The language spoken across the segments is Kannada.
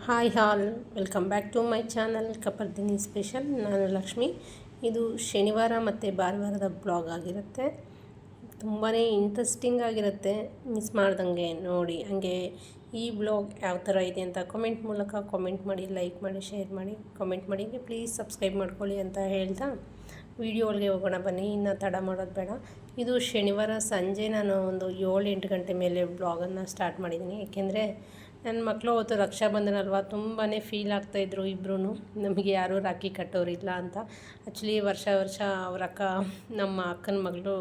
Hi all, welcome back to my channel Kapardini special. ನಾನು ಲಕ್ಷ್ಮಿ. ಇದು ಶನಿವಾರ ಮತ್ತು ಭಾನುವಾರದ ಬ್ಲಾಗ್ ಆಗಿರುತ್ತೆ. ತುಂಬಾ ಇಂಟ್ರೆಸ್ಟಿಂಗ್ ಆಗಿರುತ್ತೆ, ಮಿಸ್ ಮಾಡ್ದಂಗೆ ನೋಡಿ. ಹಾಗೆ ಈ ಬ್ಲಾಗ್ ಯಾವ ಥರ ಇದೆ ಅಂತ ಕಮೆಂಟ್ ಮೂಲಕ ಕಾಮೆಂಟ್ ಮಾಡಿ, ಲೈಕ್ ಮಾಡಿ, ಶೇರ್ ಮಾಡಿ, ಕಮೆಂಟ್ ಮಾಡಿ. ಪ್ಲೀಸ್ ಸಬ್ಸ್ಕ್ರೈಬ್ ಮಾಡ್ಕೊಳ್ಳಿ ಅಂತ ಹೇಳ್ತಾ ವಿಡಿಯೋ ಒಳಗೆ ಹೋಗೋಣ ಬನ್ನಿ. ಇನ್ನು ತಡ ಮಾಡೋದು ಬೇಡ. ಇದು ಶನಿವಾರ ಸಂಜೆ ನಾನು ಒಂದು 7-8 ಗಂಟೆ ಮೇಲೆ ಬ್ಲಾಗನ್ನು ಸ್ಟಾರ್ಟ್ ಮಾಡಿದ್ದೀನಿ. ಏಕೆಂದರೆ ನನ್ನ ಮಕ್ಕಳು ಅವತ್ತು ರಕ್ಷಾಬಂಧನ ಅಲ್ವಾ, ತುಂಬಾ ಫೀಲ್ ಆಗ್ತಾಯಿದ್ರು ಇಬ್ಬರೂ. ನಮಗೆ ಯಾರೂ ರಾಖಿ ಕಟ್ಟೋರಿಲ್ಲ ಅಂತ. ಆ್ಯಕ್ಚುಲಿ ವರ್ಷ ಅವ್ರ ಅಕ್ಕ, ನಮ್ಮ ಅಕ್ಕನ ಮಗಳು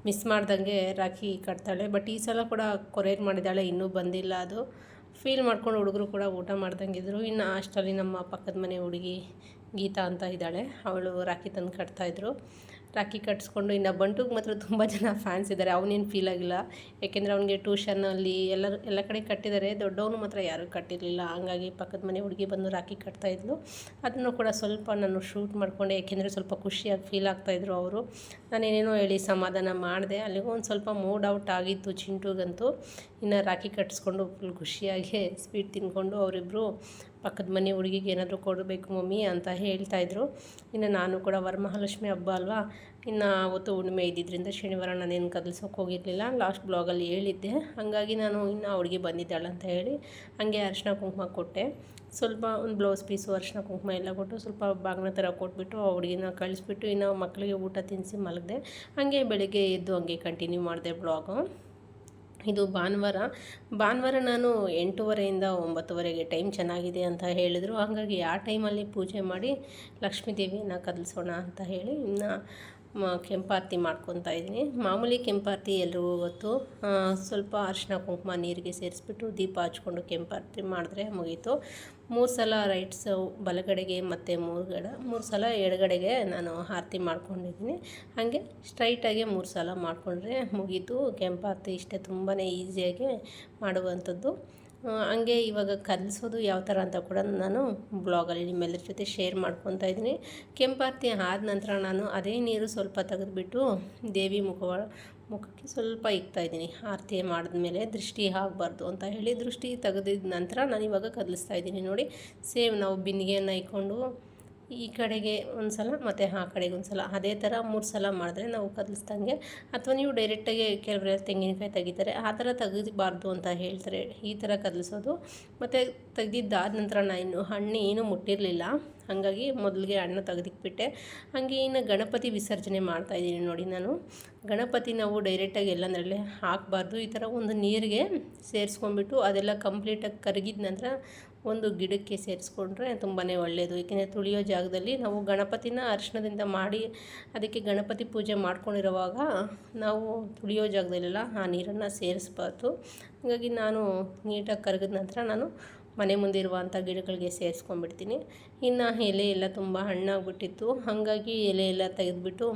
ಮಿಸ್ ಮಾಡ್ದಂಗೆ ರಾಖಿ ಕಟ್ತಾಳೆ. ಬಟ್ ಈ ಸಲ ಕೂಡ ಕೊರಿಯರ್ ಮಾಡಿದ್ದಾಳೆ, ಇನ್ನೂ ಬಂದಿಲ್ಲ. ಅದು ಫೀಲ್ ಮಾಡ್ಕೊಂಡು ಹುಡುಗರು ಕೂಡ ಊಟ ಮಾಡ್ದಂಗಿದ್ರು. ಇನ್ನು ಅಷ್ಟರಲ್ಲಿ ನಮ್ಮ ಪಕ್ಕದ ಮನೆ ಹುಡುಗಿ ಗೀತಾ ಅಂತ ಇದ್ದಾಳೆ, ಅವಳು ರಾಖಿ ತಂದು ಕಟ್ತಾಯಿದ್ರು. ರಾಖಿ ಕಟ್ಸ್ಕೊಂಡು ಇನ್ನು ಬಂಟುಗೆ ಮಾತ್ರ ತುಂಬ ಜನ ಫ್ಯಾನ್ಸ್ ಇದ್ದಾರೆ. ಅವನೇನು ಫೀಲ್ ಆಗಿಲ್ಲ, ಯಾಕೆಂದರೆ ಅವನಿಗೆ ಟ್ಯೂಷನಲ್ಲಿ ಎಲ್ಲ ಕಡೆ ಕಟ್ಟಿದ್ದಾರೆ. ದೊಡ್ಡವನು ಮಾತ್ರ ಯಾರೂ ಕಟ್ಟಿರಲಿಲ್ಲ. ಹಂಗಾಗಿ ಪಕ್ಕದ ಮನೆ ಹುಡುಗಿ ಬಂದು ರಾಖಿ ಕಟ್ತಾಯಿದ್ಲು. ಅದನ್ನು ಕೂಡ ಸ್ವಲ್ಪ ನಾನು ಶೂಟ್ ಮಾಡಿಕೊಂಡೆ, ಏಕೆಂದರೆ ಸ್ವಲ್ಪ ಖುಷಿಯಾಗಿ ಫೀಲ್ ಆಗ್ತಾಯಿದ್ರು ಅವರು. ನಾನೇನೇನೋ ಹೇಳಿ ಸಮಾಧಾನ ಮಾಡಿದೆ. ಅಲ್ಲಿಗೂ ಒಂದು ಸ್ವಲ್ಪ ಮೂಡ್ ಔಟ್ ಆಗಿತ್ತು ಚಿಂಟುಗಂತೂ. ಇನ್ನು ರಾಖಿ ಕಟ್ಟಿಸ್ಕೊಂಡು ಫುಲ್ ಖುಷಿಯಾಗಿ ಸ್ವೀಟ್ ತಿಂದ್ಕೊಂಡು ಅವರಿಬ್ಬರು ಪಕ್ಕದ ಮನೆ ಹುಡುಗಿಗೆ ಏನಾದರೂ ಕೊಡಬೇಕು ಮಮ್ಮಿ ಅಂತ ಹೇಳ್ತಾಯಿದ್ರು. ಇನ್ನು ನಾನು ಕೂಡ ವರಮಹಾಲಕ್ಷ್ಮಿ ಹಬ್ಬ ಅಲ್ವಾ, ಇನ್ನು ಅವತ್ತು ಹುಣ್ಣಿಮೆ ಇದ್ದಿದ್ದರಿಂದ ಶನಿವಾರ ನಾನೇನು ಕದಲ್ಸೋಕೆ ಹೋಗಿರಲಿಲ್ಲ. ಲಾಸ್ಟ್ ಬ್ಲಾಗಲ್ಲಿ ಹೇಳಿದ್ದೆ. ಹಾಗಾಗಿ ನಾನು ಇನ್ನು ಹುಡುಗಿ ಬಂದಿದ್ದಾಳೆ ಅಂತ ಹೇಳಿ ಹಾಗೆ ಅರಿಶಿನ ಕುಂಕುಮ ಕೊಟ್ಟೆ. ಸ್ವಲ್ಪ ಒಂದು ಬ್ಲೌಸ್ ಪೀಸು, ಅರಿಶಿನ ಕುಂಕುಮ ಎಲ್ಲ ಕೊಟ್ಟು ಸ್ವಲ್ಪ ಬಾಗಿನ ಥರ ಕೊಟ್ಬಿಟ್ಟು ಆ ಹುಡುಗಿನ ಕಳಿಸ್ಬಿಟ್ಟು ಇನ್ನು ಮಕ್ಕಳಿಗೆ ಊಟ ತಿನ್ನಿಸಿ ಮಲಗಿದೆ. ಹಾಗೆ ಬೆಳಗ್ಗೆ ಎದ್ದು ಹಾಗೆ ಕಂಟಿನ್ಯೂ ಮಾಡಿದೆ ಬ್ಲಾಗು. ಇದು ಭಾನುವಾರ ನಾನು 8:30 ಇಂದ 9:00ವರೆಗೆ ಟೈಮ್ ಚೆನ್ನಾಗಿದೆ ಅಂತ ಹೇಳಿದರು. ಹಾಗಾಗಿ ಆ ಟೈಮಲ್ಲಿ ಪೂಜೆ ಮಾಡಿ ಲಕ್ಷ್ಮೀ ದೇವಿಯನ್ನು ಕದಲಿಸೋಣ ಅಂತ ಹೇಳಿ ಇನ್ನು ಕೆಂಪಾರತಿ ಮಾಡ್ಕೊತಾ ಇದ್ದೀನಿ. ಮಾಮೂಲಿ ಕೆಂಪಾರತಿ ಎಲ್ರಿಗೂ ಗೊತ್ತು. ಸ್ವಲ್ಪ ಅರಿಶಿನ ಕುಂಕುಮ ನೀರಿಗೆ ಸೇರಿಸ್ಬಿಟ್ಟು ದೀಪ ಹಚ್ಕೊಂಡು ಕೆಂಪಾರತಿ ಮಾಡಿದ್ರೆ ಮುಗೀತು. 3 ಸಲ ರೈಟ್ಸು ಬಲಗಡೆಗೆ ಮತ್ತು 3 ಸಲ ಎಡಗಡೆಗೆ ನಾನು ಆರತಿ ಮಾಡ್ಕೊಂಡಿದ್ದೀನಿ. ಹಾಗೆ ಸ್ಟ್ರೈಟಾಗಿ 3 ಸಲ ಮಾಡಿಕೊಂಡ್ರೆ ಮುಗೀತು ಕೆಂಪಾರತಿ. ಇಷ್ಟೇ, ತುಂಬಾ ಈಸಿಯಾಗಿ ಮಾಡುವಂಥದ್ದು. ಹಂಗೆ ಇವಾಗ ಕಲಿಸೋದು ಯಾವ ಥರ ಅಂತ ಕೂಡ ನಾನು ಬ್ಲಾಗಲ್ಲಿ ನಿಮ್ಮೆಲ್ಲರ ಜೊತೆ ಶೇರ್ ಮಾಡ್ಕೊತಾ ಇದ್ದೀನಿ. ಕೆಂಪಾರತಿ ಆದ ನಂತರ ನಾನು ಅದೇ ನೀರು ಸ್ವಲ್ಪ ತೆಗೆದುಬಿಟ್ಟು ದೇವಿ ಮುಖಕ್ಕೆ ಸ್ವಲ್ಪ ಇಕ್ತಾಯಿದ್ದೀನಿ. ಆರತಿ ಮಾಡಿದ್ಮೇಲೆ ದೃಷ್ಟಿ ಆಗಬಾರ್ದು ಅಂತ ಹೇಳಿ ದೃಷ್ಟಿ ತೆಗೆದಿದ್ದ ನಂತರ ನಾನು ಇವಾಗ ಕದಲಿಸ್ತಾ ಇದ್ದೀನಿ. ನೋಡಿ, ಸೇಮ್ ನಾವು ಬಿಂದಿಗೆಯನ್ನು ಇಕ್ಕೊಂಡು ಈ ಕಡೆಗೆ ಒಂದು ಸಲ ಮತ್ತು ಆ ಕಡೆಗೆ ಒಂದು ಸಲ, ಅದೇ ಥರ 3 ಸಲ ಮಾಡಿದ್ರೆ ನಾವು ಕದಲಿಸ್ದಂಗೆ. ಅಥವಾ ನೀವು ಡೈರೆಕ್ಟಾಗಿ ಕೆಲವರೆಲ್ಲ ತೆಂಗಿನಕಾಯಿ ತೆಗಿತಾರೆ, ಆ ಥರ ತೆಗಿಬಾರ್ದು ಅಂತ ಹೇಳ್ತಾರೆ. ಈ ಥರ ಕದಲಿಸೋದು. ಮತ್ತು ತೆಗೆದಿದ್ದಾದ ನಂತರ ನಾನು ಹಣ್ಣು ಏನೂ ಮುಟ್ಟಿರಲಿಲ್ಲ, ಹಾಗಾಗಿ ಮೊದಲಿಗೆ ಹಣ್ಣು ತೆಗೆದಿಕ್ಬಿಟ್ಟೆ. ಹಾಗೆ ಇನ್ನು ಗಣಪತಿ ವಿಸರ್ಜನೆ ಮಾಡ್ತಾಯಿದ್ದೀನಿ. ನೋಡಿ, ನಾನು ಗಣಪತಿ ನಾವು ಡೈರೆಕ್ಟಾಗಿ ಎಲ್ಲಂದ್ರಲ್ಲೇ ಹಾಕಬಾರ್ದು. ಈ ಥರ ಒಂದು ನೀರಿಗೆ ಸೇರಿಸ್ಕೊಂಡ್ಬಿಟ್ಟು ಅದೆಲ್ಲ ಕಂಪ್ಲೀಟಾಗಿ ಕರಗಿದ ನಂತರ ಒಂದು ಗಿಡಕ್ಕೆ ಸೇರಿಸ್ಕೊಂಡ್ರೆ ತುಂಬಾ ಒಳ್ಳೆಯದು. ಏಕೆಂದರೆ ತುಳಿಯೋ ಜಾಗದಲ್ಲಿ ನಾವು ಗಣಪತಿನ ಅರಿಶಿಣದಿಂದ ಮಾಡಿ ಅದಕ್ಕೆ ಗಣಪತಿ ಪೂಜೆ ಮಾಡ್ಕೊಂಡಿರುವಾಗ ನಾವು ತುಳಿಯೋ ಜಾಗದಲ್ಲೆಲ್ಲ ಆ ನೀರನ್ನು ಸೇರಿಸ್ಬಾರ್ದು. ಹಾಗಾಗಿ ನಾನು ನೀಟಾಗಿ ಕರಗಿದ ನಂತರ ನಾನು ಮನೆ ಮುಂದೆ ಇರುವಂಥ ಗಿಡಗಳಿಗೆ ಸೇರಿಸ್ಕೊಂಡ್ಬಿಡ್ತೀನಿ. ಇನ್ನು ಎಲೆ ಎಲ್ಲ ತುಂಬ ಹಣ್ಣಾಗ್ಬಿಟ್ಟಿತ್ತು, ಹಾಗಾಗಿ ಎಲೆ ಎಲ್ಲ ತೆಗೆದುಬಿಟ್ಟು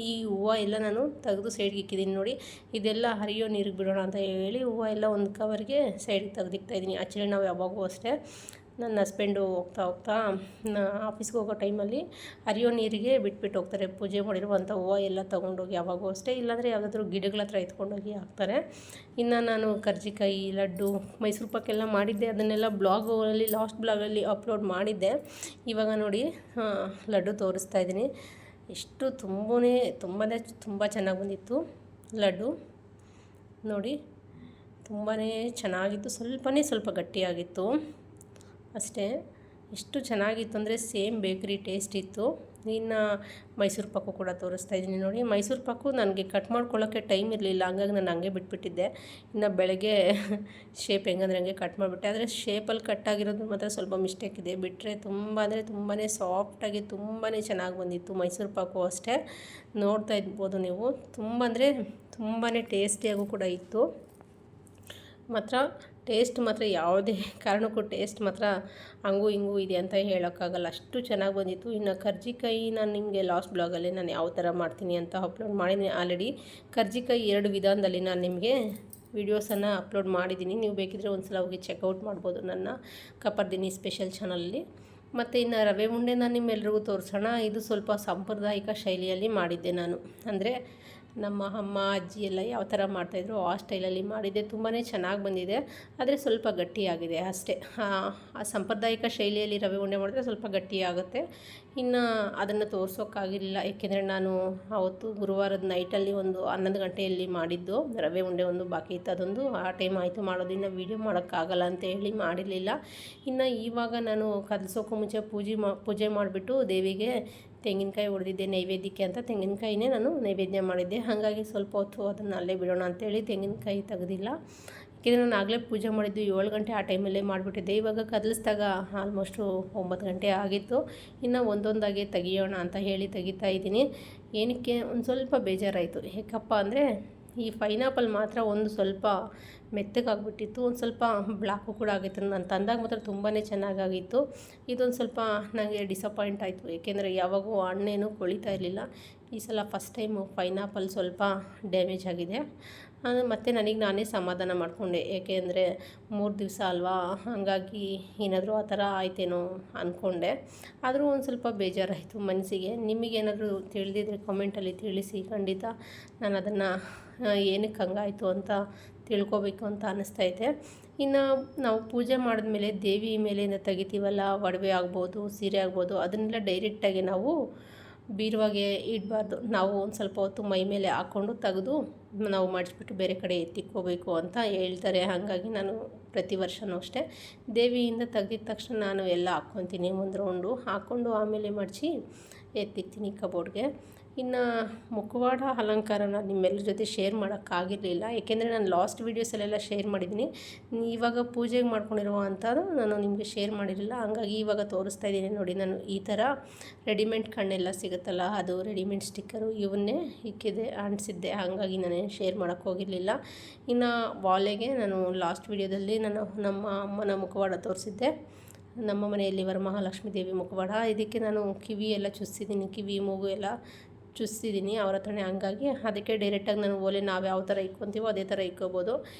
ಈ ಹೂವು ಎಲ್ಲ ನಾನು ತೆಗೆದು ಸೈಡ್ಗೆ ಇಕ್ಕಿದ್ದೀನಿ. ನೋಡಿ, ಇದೆಲ್ಲ ಹರಿಯೋ ನೀರಿಗೆ ಬಿಡೋಣ ಅಂತ ಹೇಳಿ ಹೂವು ಎಲ್ಲ ಒಂದು ಕವರ್ಗೆ ಸೈಡ್ಗೆ ತೆಗೆದಿಕ್ತಾಯಿದ್ದೀನಿ. ಆ್ಯಕ್ಚುಲಿ ನಾವು ಯಾವಾಗೂ ಅಷ್ಟೇ, ನನ್ನ ಹಸ್ಬೆಂಡು ಹೋಗ್ತಾ ಆಫೀಸ್ಗೆ ಹೋಗೋ ಟೈಮಲ್ಲಿ ಹರಿಯೋ ನೀರಿಗೆ ಬಿಟ್ಬಿಟ್ಟು ಹೋಗ್ತಾರೆ. ಪೂಜೆ ಮಾಡಿರುವಂಥ ಹೂವು ಎಲ್ಲ ತೊಗೊಂಡೋಗಿ ಯಾವಾಗೂ ಅಷ್ಟೇ, ಇಲ್ಲಾಂದರೆ ಯಾವುದಾದ್ರೂ ಗಿಡಗಳ ಹತ್ರ ಎತ್ಕೊಂಡೋಗಿ ಹಾಕ್ತಾರೆ. ಇನ್ನು ನಾನು ಕರ್ಜಿಕಾಯಿ, ಲಡ್ಡು, ಮೈಸೂರು ಪಾಕೆಲ್ಲ ಮಾಡಿದ್ದೆ. ಅದನ್ನೆಲ್ಲ ಬ್ಲಾಗಲ್ಲಿ ಲಾಸ್ಟ್ ಬ್ಲಾಗಲ್ಲಿ ಅಪ್ಲೋಡ್ ಮಾಡಿದ್ದೆ. ಇವಾಗ ನೋಡಿ ಲಡ್ಡು ತೋರಿಸ್ತಾ ಇದ್ದೀನಿ. ಎಷ್ಟು ತುಂಬ ಚೆನ್ನಾಗಿ ಬಂದಿತ್ತು ಲಡ್ಡು. ನೋಡಿ, ತುಂಬಾ ಚೆನ್ನಾಗಿತ್ತು. ಸ್ವಲ್ಪ ಗಟ್ಟಿಯಾಗಿತ್ತು ಅಷ್ಟೇ. ಎಷ್ಟು ಚೆನ್ನಾಗಿತ್ತು ಅಂದರೆ ಸೇಮ್ ಬೇಕ್ರಿ ಟೇಸ್ಟ್ ಇತ್ತು. ಇನ್ನು ಮೈಸೂರು ಪಾಕು ಕೂಡ ತೋರಿಸ್ತಾ ಇದ್ದೀನಿ. ನೋಡಿ, ಮೈಸೂರು ಪಾಕು ನನಗೆ ಕಟ್ ಮಾಡ್ಕೊಳ್ಳೋಕ್ಕೆ ಟೈಮ್ ಇರಲಿಲ್ಲ, ಹಂಗಾಗಿ ನಾನು ಹಂಗೆ ಬಿಟ್ಬಿಟ್ಟಿದ್ದೆ. ಇನ್ನು ಬೆಳಗ್ಗೆ ಶೇಪ್ ಹೆಂಗಂದ್ರೆ ಹಂಗೆ ಕಟ್ ಮಾಡಿಬಿಟ್ಟೆ. ಆದರೆ ಶೇಪಲ್ಲಿ ಕಟ್ಟಾಗಿರೋದು ಮಾತ್ರ ಸ್ವಲ್ಪ ಮಿಸ್ಟೇಕ್ ಇದೆ, ಬಿಟ್ಟರೆ ತುಂಬಾ ಸಾಫ್ಟಾಗಿ ತುಂಬಾ ಚೆನ್ನಾಗಿ ಬಂದಿತ್ತು. ಮೈಸೂರು ಪಾಕು ಅಷ್ಟೇ, ನೋಡ್ತಾ ಇರ್ಬೋದು ನೀವು. ತುಂಬಾ ಟೇಸ್ಟಿಯಾಗೂ ಕೂಡ ಇತ್ತು. ಟೇಸ್ಟ್ ಮಾತ್ರ ಯಾವುದೇ ಕಾರಣಕ್ಕೂ ಟೇಸ್ಟ್ ಮಾತ್ರ ಹಂಗೂ ಹಿಂಗೂ ಇದೆ ಅಂತ ಹೇಳೋಕ್ಕಾಗಲ್ಲ, ಅಷ್ಟು ಚೆನ್ನಾಗಿ ಬಂದಿತ್ತು. ಇನ್ನು ಕರ್ಜಿಕಾಯಿ ನಾನು ನಿಮಗೆ ಲಾಸ್ಟ್ ಬ್ಲಾಗಲ್ಲಿ ನಾನು ಯಾವ ಥರ ಮಾಡ್ತೀನಿ ಅಂತ ಅಪ್ಲೋಡ್ ಮಾಡಿದ್ದೀನಿ ಆಲ್ರೆಡಿ. ಕರ್ಜಿಕಾಯಿ 2 ವಿಧಾನದಲ್ಲಿ ನಾನು ನಿಮಗೆ ವೀಡಿಯೋಸನ್ನು ಅಪ್ಲೋಡ್ ಮಾಡಿದ್ದೀನಿ. ನೀವು ಬೇಕಿದ್ದರೆ ಒಂದು ಸಲ ಹೋಗಿ ಚೆಕ್ಔಟ್ ಮಾಡ್ಬೋದು ನನ್ನ ಕಪರ್ದಿನಿ ಸ್ಪೆಷಲ್ ಚಾನಲಲ್ಲಿ. ಮತ್ತು ಇನ್ನು ರವೆ ಉಂಡೆ ನಾನು ನಿಮ್ಮೆಲ್ರಿಗೂ ತೋರಿಸೋಣ. ಇದು ಸ್ವಲ್ಪ ಸಾಂಪ್ರದಾಯಿಕ ಶೈಲಿಯಲ್ಲಿ ಮಾಡಿದ್ದೆ ನಾನು. ಅಂದರೆ ನಮ್ಮ ಅಮ್ಮ ಅಜ್ಜಿ ಎಲ್ಲ ಯಾವ ಥರ ಮಾಡ್ತಾಯಿದ್ರು ಆ ಸ್ಟೈಲಲ್ಲಿ ಮಾಡಿದ್ದೆ. ತುಂಬಾ ಚೆನ್ನಾಗಿ ಬಂದಿದೆ, ಆದರೆ ಸ್ವಲ್ಪ ಗಟ್ಟಿಯಾಗಿದೆ ಅಷ್ಟೇ. ಆ ಸಾಂಪ್ರದಾಯಿಕ ಶೈಲಿಯಲ್ಲಿ ರವೆ ಉಂಡೆ ಮಾಡಿದ್ರೆ ಸ್ವಲ್ಪ ಗಟ್ಟಿಯಾಗುತ್ತೆ. ಇನ್ನು ಅದನ್ನು ತೋರಿಸೋಕ್ಕಾಗಿರಲಿಲ್ಲ, ಏಕೆಂದರೆ ನಾನು ಅವತ್ತು ಗುರುವಾರದ ನೈಟಲ್ಲಿ ಒಂದು 11 ಗಂಟೆಯಲ್ಲಿ ಮಾಡಿದ್ದು ರವೆ ಉಂಡೆ ಒಂದು ಬಾಕಿ ಇತ್ತು. ಅದೊಂದು ಆ ಟೈಮ್ ಆಯಿತು ಮಾಡೋದನ್ನು ವೀಡಿಯೋ ಮಾಡೋಕ್ಕಾಗಲ್ಲ ಅಂತ ಹೇಳಿ ಮಾಡಿರಲಿಲ್ಲ. ಇನ್ನು ಇವಾಗ ನಾನು ಕದಲ್ಸೋಕ್ಕೂ ಮುಂಚೆ ಪೂಜೆ ಮಾಡಿಬಿಟ್ಟು ದೇವಿಗೆ ತೆಂಗಿನಕಾಯಿ ಹೊಡೆದಿದ್ದೆ ನೈವೇದ್ಯಕ್ಕೆ ಅಂತ. ತೆಂಗಿನಕಾಯಿನೇ ನಾನು ನೈವೇದ್ಯ ಮಾಡಿದ್ದೆ. ಹಾಗಾಗಿ ಸ್ವಲ್ಪ ಹೊತ್ತು ಅದನ್ನು ಅಲ್ಲೇ ಬಿಡೋಣ ಅಂತೇಳಿ ತೆಂಗಿನಕಾಯಿ ತೆಗೆದಿಲ್ಲ. ಯಾಕೆಂದರೆ ನಾನು ಆಗಲೇ ಪೂಜೆ ಮಾಡಿದ್ದು 7 ಗಂಟೆ ಆ ಟೈಮಲ್ಲೇ ಮಾಡಿಬಿಟ್ಟಿದ್ದೆ. ಇವಾಗ ಕದಲಿಸಿದಾಗ ಆಲ್ಮೋಸ್ಟು 9 ಗಂಟೆ ಆಗಿತ್ತು. ಇನ್ನು ಒಂದೊಂದಾಗಿ ತೆಗಿಯೋಣ ಅಂತ ಹೇಳಿ ತೆಗಿತಾ ಇದ್ದೀನಿ. ಏನಕ್ಕೆ ಒಂದು ಸ್ವಲ್ಪ ಬೇಜಾರಾಯಿತು. ಯಾಕಪ್ಪ ಅಂದರೆ ಈ ಪೈನಾಪಲ್ ಮಾತ್ರ ಒಂದು ಸ್ವಲ್ಪ ಮೆತ್ತಗಾಗ್ಬಿಟ್ಟಿತ್ತು, ಒಂದು ಸ್ವಲ್ಪ ಬ್ಲ್ಯಾಕು ಕೂಡ ಆಗಿತ್ತು. ನಾನು ತಂದಾಗ ಮಾತ್ರ ತುಂಬಾ ಚೆನ್ನಾಗಾಗಿತ್ತು. ಇದೊಂದು ಸ್ವಲ್ಪ ನನಗೆ ಡಿಸಪಾಯಿಂಟ್ ಆಯಿತು, ಏಕೆಂದರೆ ಯಾವಾಗೂ ಹಣ್ಣೇನು ಕೊಳಿತಾ ಇರಲಿಲ್ಲ. ಈ ಸಲ ಫಸ್ಟ್ ಟೈಮು ಪೈನಾಪಲ್ ಸ್ವಲ್ಪ ಡ್ಯಾಮೇಜ್ ಆಗಿದೆ. ಮತ್ತು ನನಗೆ ನಾನೇ ಸಮಾಧಾನ ಮಾಡಿಕೊಂಡೆ, ಏಕೆಂದರೆ 3 ದಿವಸ ಅಲ್ವಾ, ಹಾಗಾಗಿ ಏನಾದರೂ ಆ ಥರ ಆಯ್ತೇನೋ ಅಂದ್ಕೊಂಡೆ. ಆದರೂ ಒಂದು ಸ್ವಲ್ಪ ಬೇಜಾರಾಯಿತು ಮನಸ್ಸಿಗೆ. ನಿಮಗೇನಾದರೂ ತಿಳಿದಿದ್ರೆ ಕಮೆಂಟಲ್ಲಿ ತಿಳಿಸಿ. ಖಂಡಿತ ನಾನು ಅದನ್ನು ಏನಕ್ಕೆ ಹಂಗಾಯಿತು ಅಂತ ತಿಳ್ಕೊಬೇಕು ಅಂತ ಅನ್ನಿಸ್ತೈತೆ. ಇನ್ನು ನಾವು ಪೂಜೆ ಮಾಡಿದ್ಮೇಲೆ ದೇವಿ ಮೇಲಿಂದ ತೆಗಿತೀವಲ್ಲ, ಒಡವೆ ಆಗ್ಬೋದು, ಸೀರೆ ಆಗ್ಬೋದು, ಅದನ್ನೆಲ್ಲ ಡೈರೆಕ್ಟಾಗಿ ನಾವು ಬೀರುವಾಗೆ ಇಡಬಾರ್ದು. ನಾವು ಒಂದು ಸ್ವಲ್ಪ ಹೊತ್ತು ಮೈ ಮೇಲೆ ಹಾಕ್ಕೊಂಡು ತೆಗೆದು ನಾವು ಮಾಡಿಸ್ಬಿಟ್ಟು ಬೇರೆ ಕಡೆ ಎತ್ತಿಕ್ಕೋಬೇಕು ಅಂತ ಹೇಳ್ತಾರೆ. ಹಾಗಾಗಿ ನಾನು ಪ್ರತಿ ವರ್ಷವೂ ಅಷ್ಟೇ ದೇವಿಯಿಂದ ತೆಗ್ದಿದ ತಕ್ಷಣ ನಾನು ಎಲ್ಲ ಹಾಕ್ಕೊತೀನಿ, ಒಂದು ರೌಂಡು ಹಾಕ್ಕೊಂಡು ಆಮೇಲೆ ಮಡಚಿ ಎತ್ತಿಕ್ತೀನಿ ಕಬೋರ್ಡ್ಗೆ. ಇನ್ನು ಮುಖವಾಡ ಅಲಂಕಾರನ ನಿಮ್ಮೆಲ್ಲರ ಜೊತೆ ಶೇರ್ ಮಾಡೋಕ್ಕಾಗಿರಲಿಲ್ಲ, ಏಕೆಂದರೆ ನಾನು ಲಾಸ್ಟ್ ವೀಡಿಯೋಸಲ್ಲೆಲ್ಲ ಶೇರ್ ಮಾಡಿದ್ದೀನಿ. ಇವಾಗ ಪೂಜೆಗೆ ಮಾಡ್ಕೊಂಡಿರುವ ಅಂಥದ್ದು ನಾನು ನಿಮಗೆ ಶೇರ್ ಮಾಡಿರಲಿಲ್ಲ. ಹಂಗಾಗಿ ಇವಾಗ ತೋರಿಸ್ತಾ ಇದ್ದೀನಿ ನೋಡಿ. ನಾನು ಈ ಥರ ರೆಡಿಮೇಡ್ ಕಣ್ಣೆಲ್ಲ ಸಿಗುತ್ತಲ್ಲ, ಅದು ರೆಡಿಮೇಡ್ ಸ್ಟಿಕ್ಕರು ಇವನ್ನೇ ಅಂಟಿಸಿದ್ದೆ. ಹಾಗಾಗಿ ನಾನೇನು ಶೇರ್ ಮಾಡೋಕ್ಕೋಗಿರಲಿಲ್ಲ. ಇನ್ನು ವಾಲೆಗೆ ನಾನು ಲಾಸ್ಟ್ ವೀಡಿಯೋದಲ್ಲಿ ನಮ್ಮ ಅಮ್ಮನ ಮುಖವಾಡ ತೋರಿಸಿದ್ದೆ. ನಮ್ಮ ಮನೆಯಲ್ಲಿ ವರಮಹಾಲಕ್ಷ್ಮೀ ದೇವಿ ಮುಖವಾಡ. ಇದಕ್ಕೆ ನಾನು ಕಿವಿ ಎಲ್ಲ ಚುಚ್ಚಿದ್ದೀನಿ, ಕಿವಿ ಮೂಗು ಎಲ್ಲ ಚುಚ್ಚಿದ್ದೀನಿ ಅವ್ರ ಹತ್ರನೇ. ಹಂಗಾಗಿ ಅದಕ್ಕೆ ಡೈರೆಕ್ಟಾಗಿ ನಾನು ಓಲೆ ನಾವು ಯಾವ ಥರ ಇಕ್ಕೊತೀವೋ ಅದೇ ಥರ ಇಕ್ಕೋಬೋದು.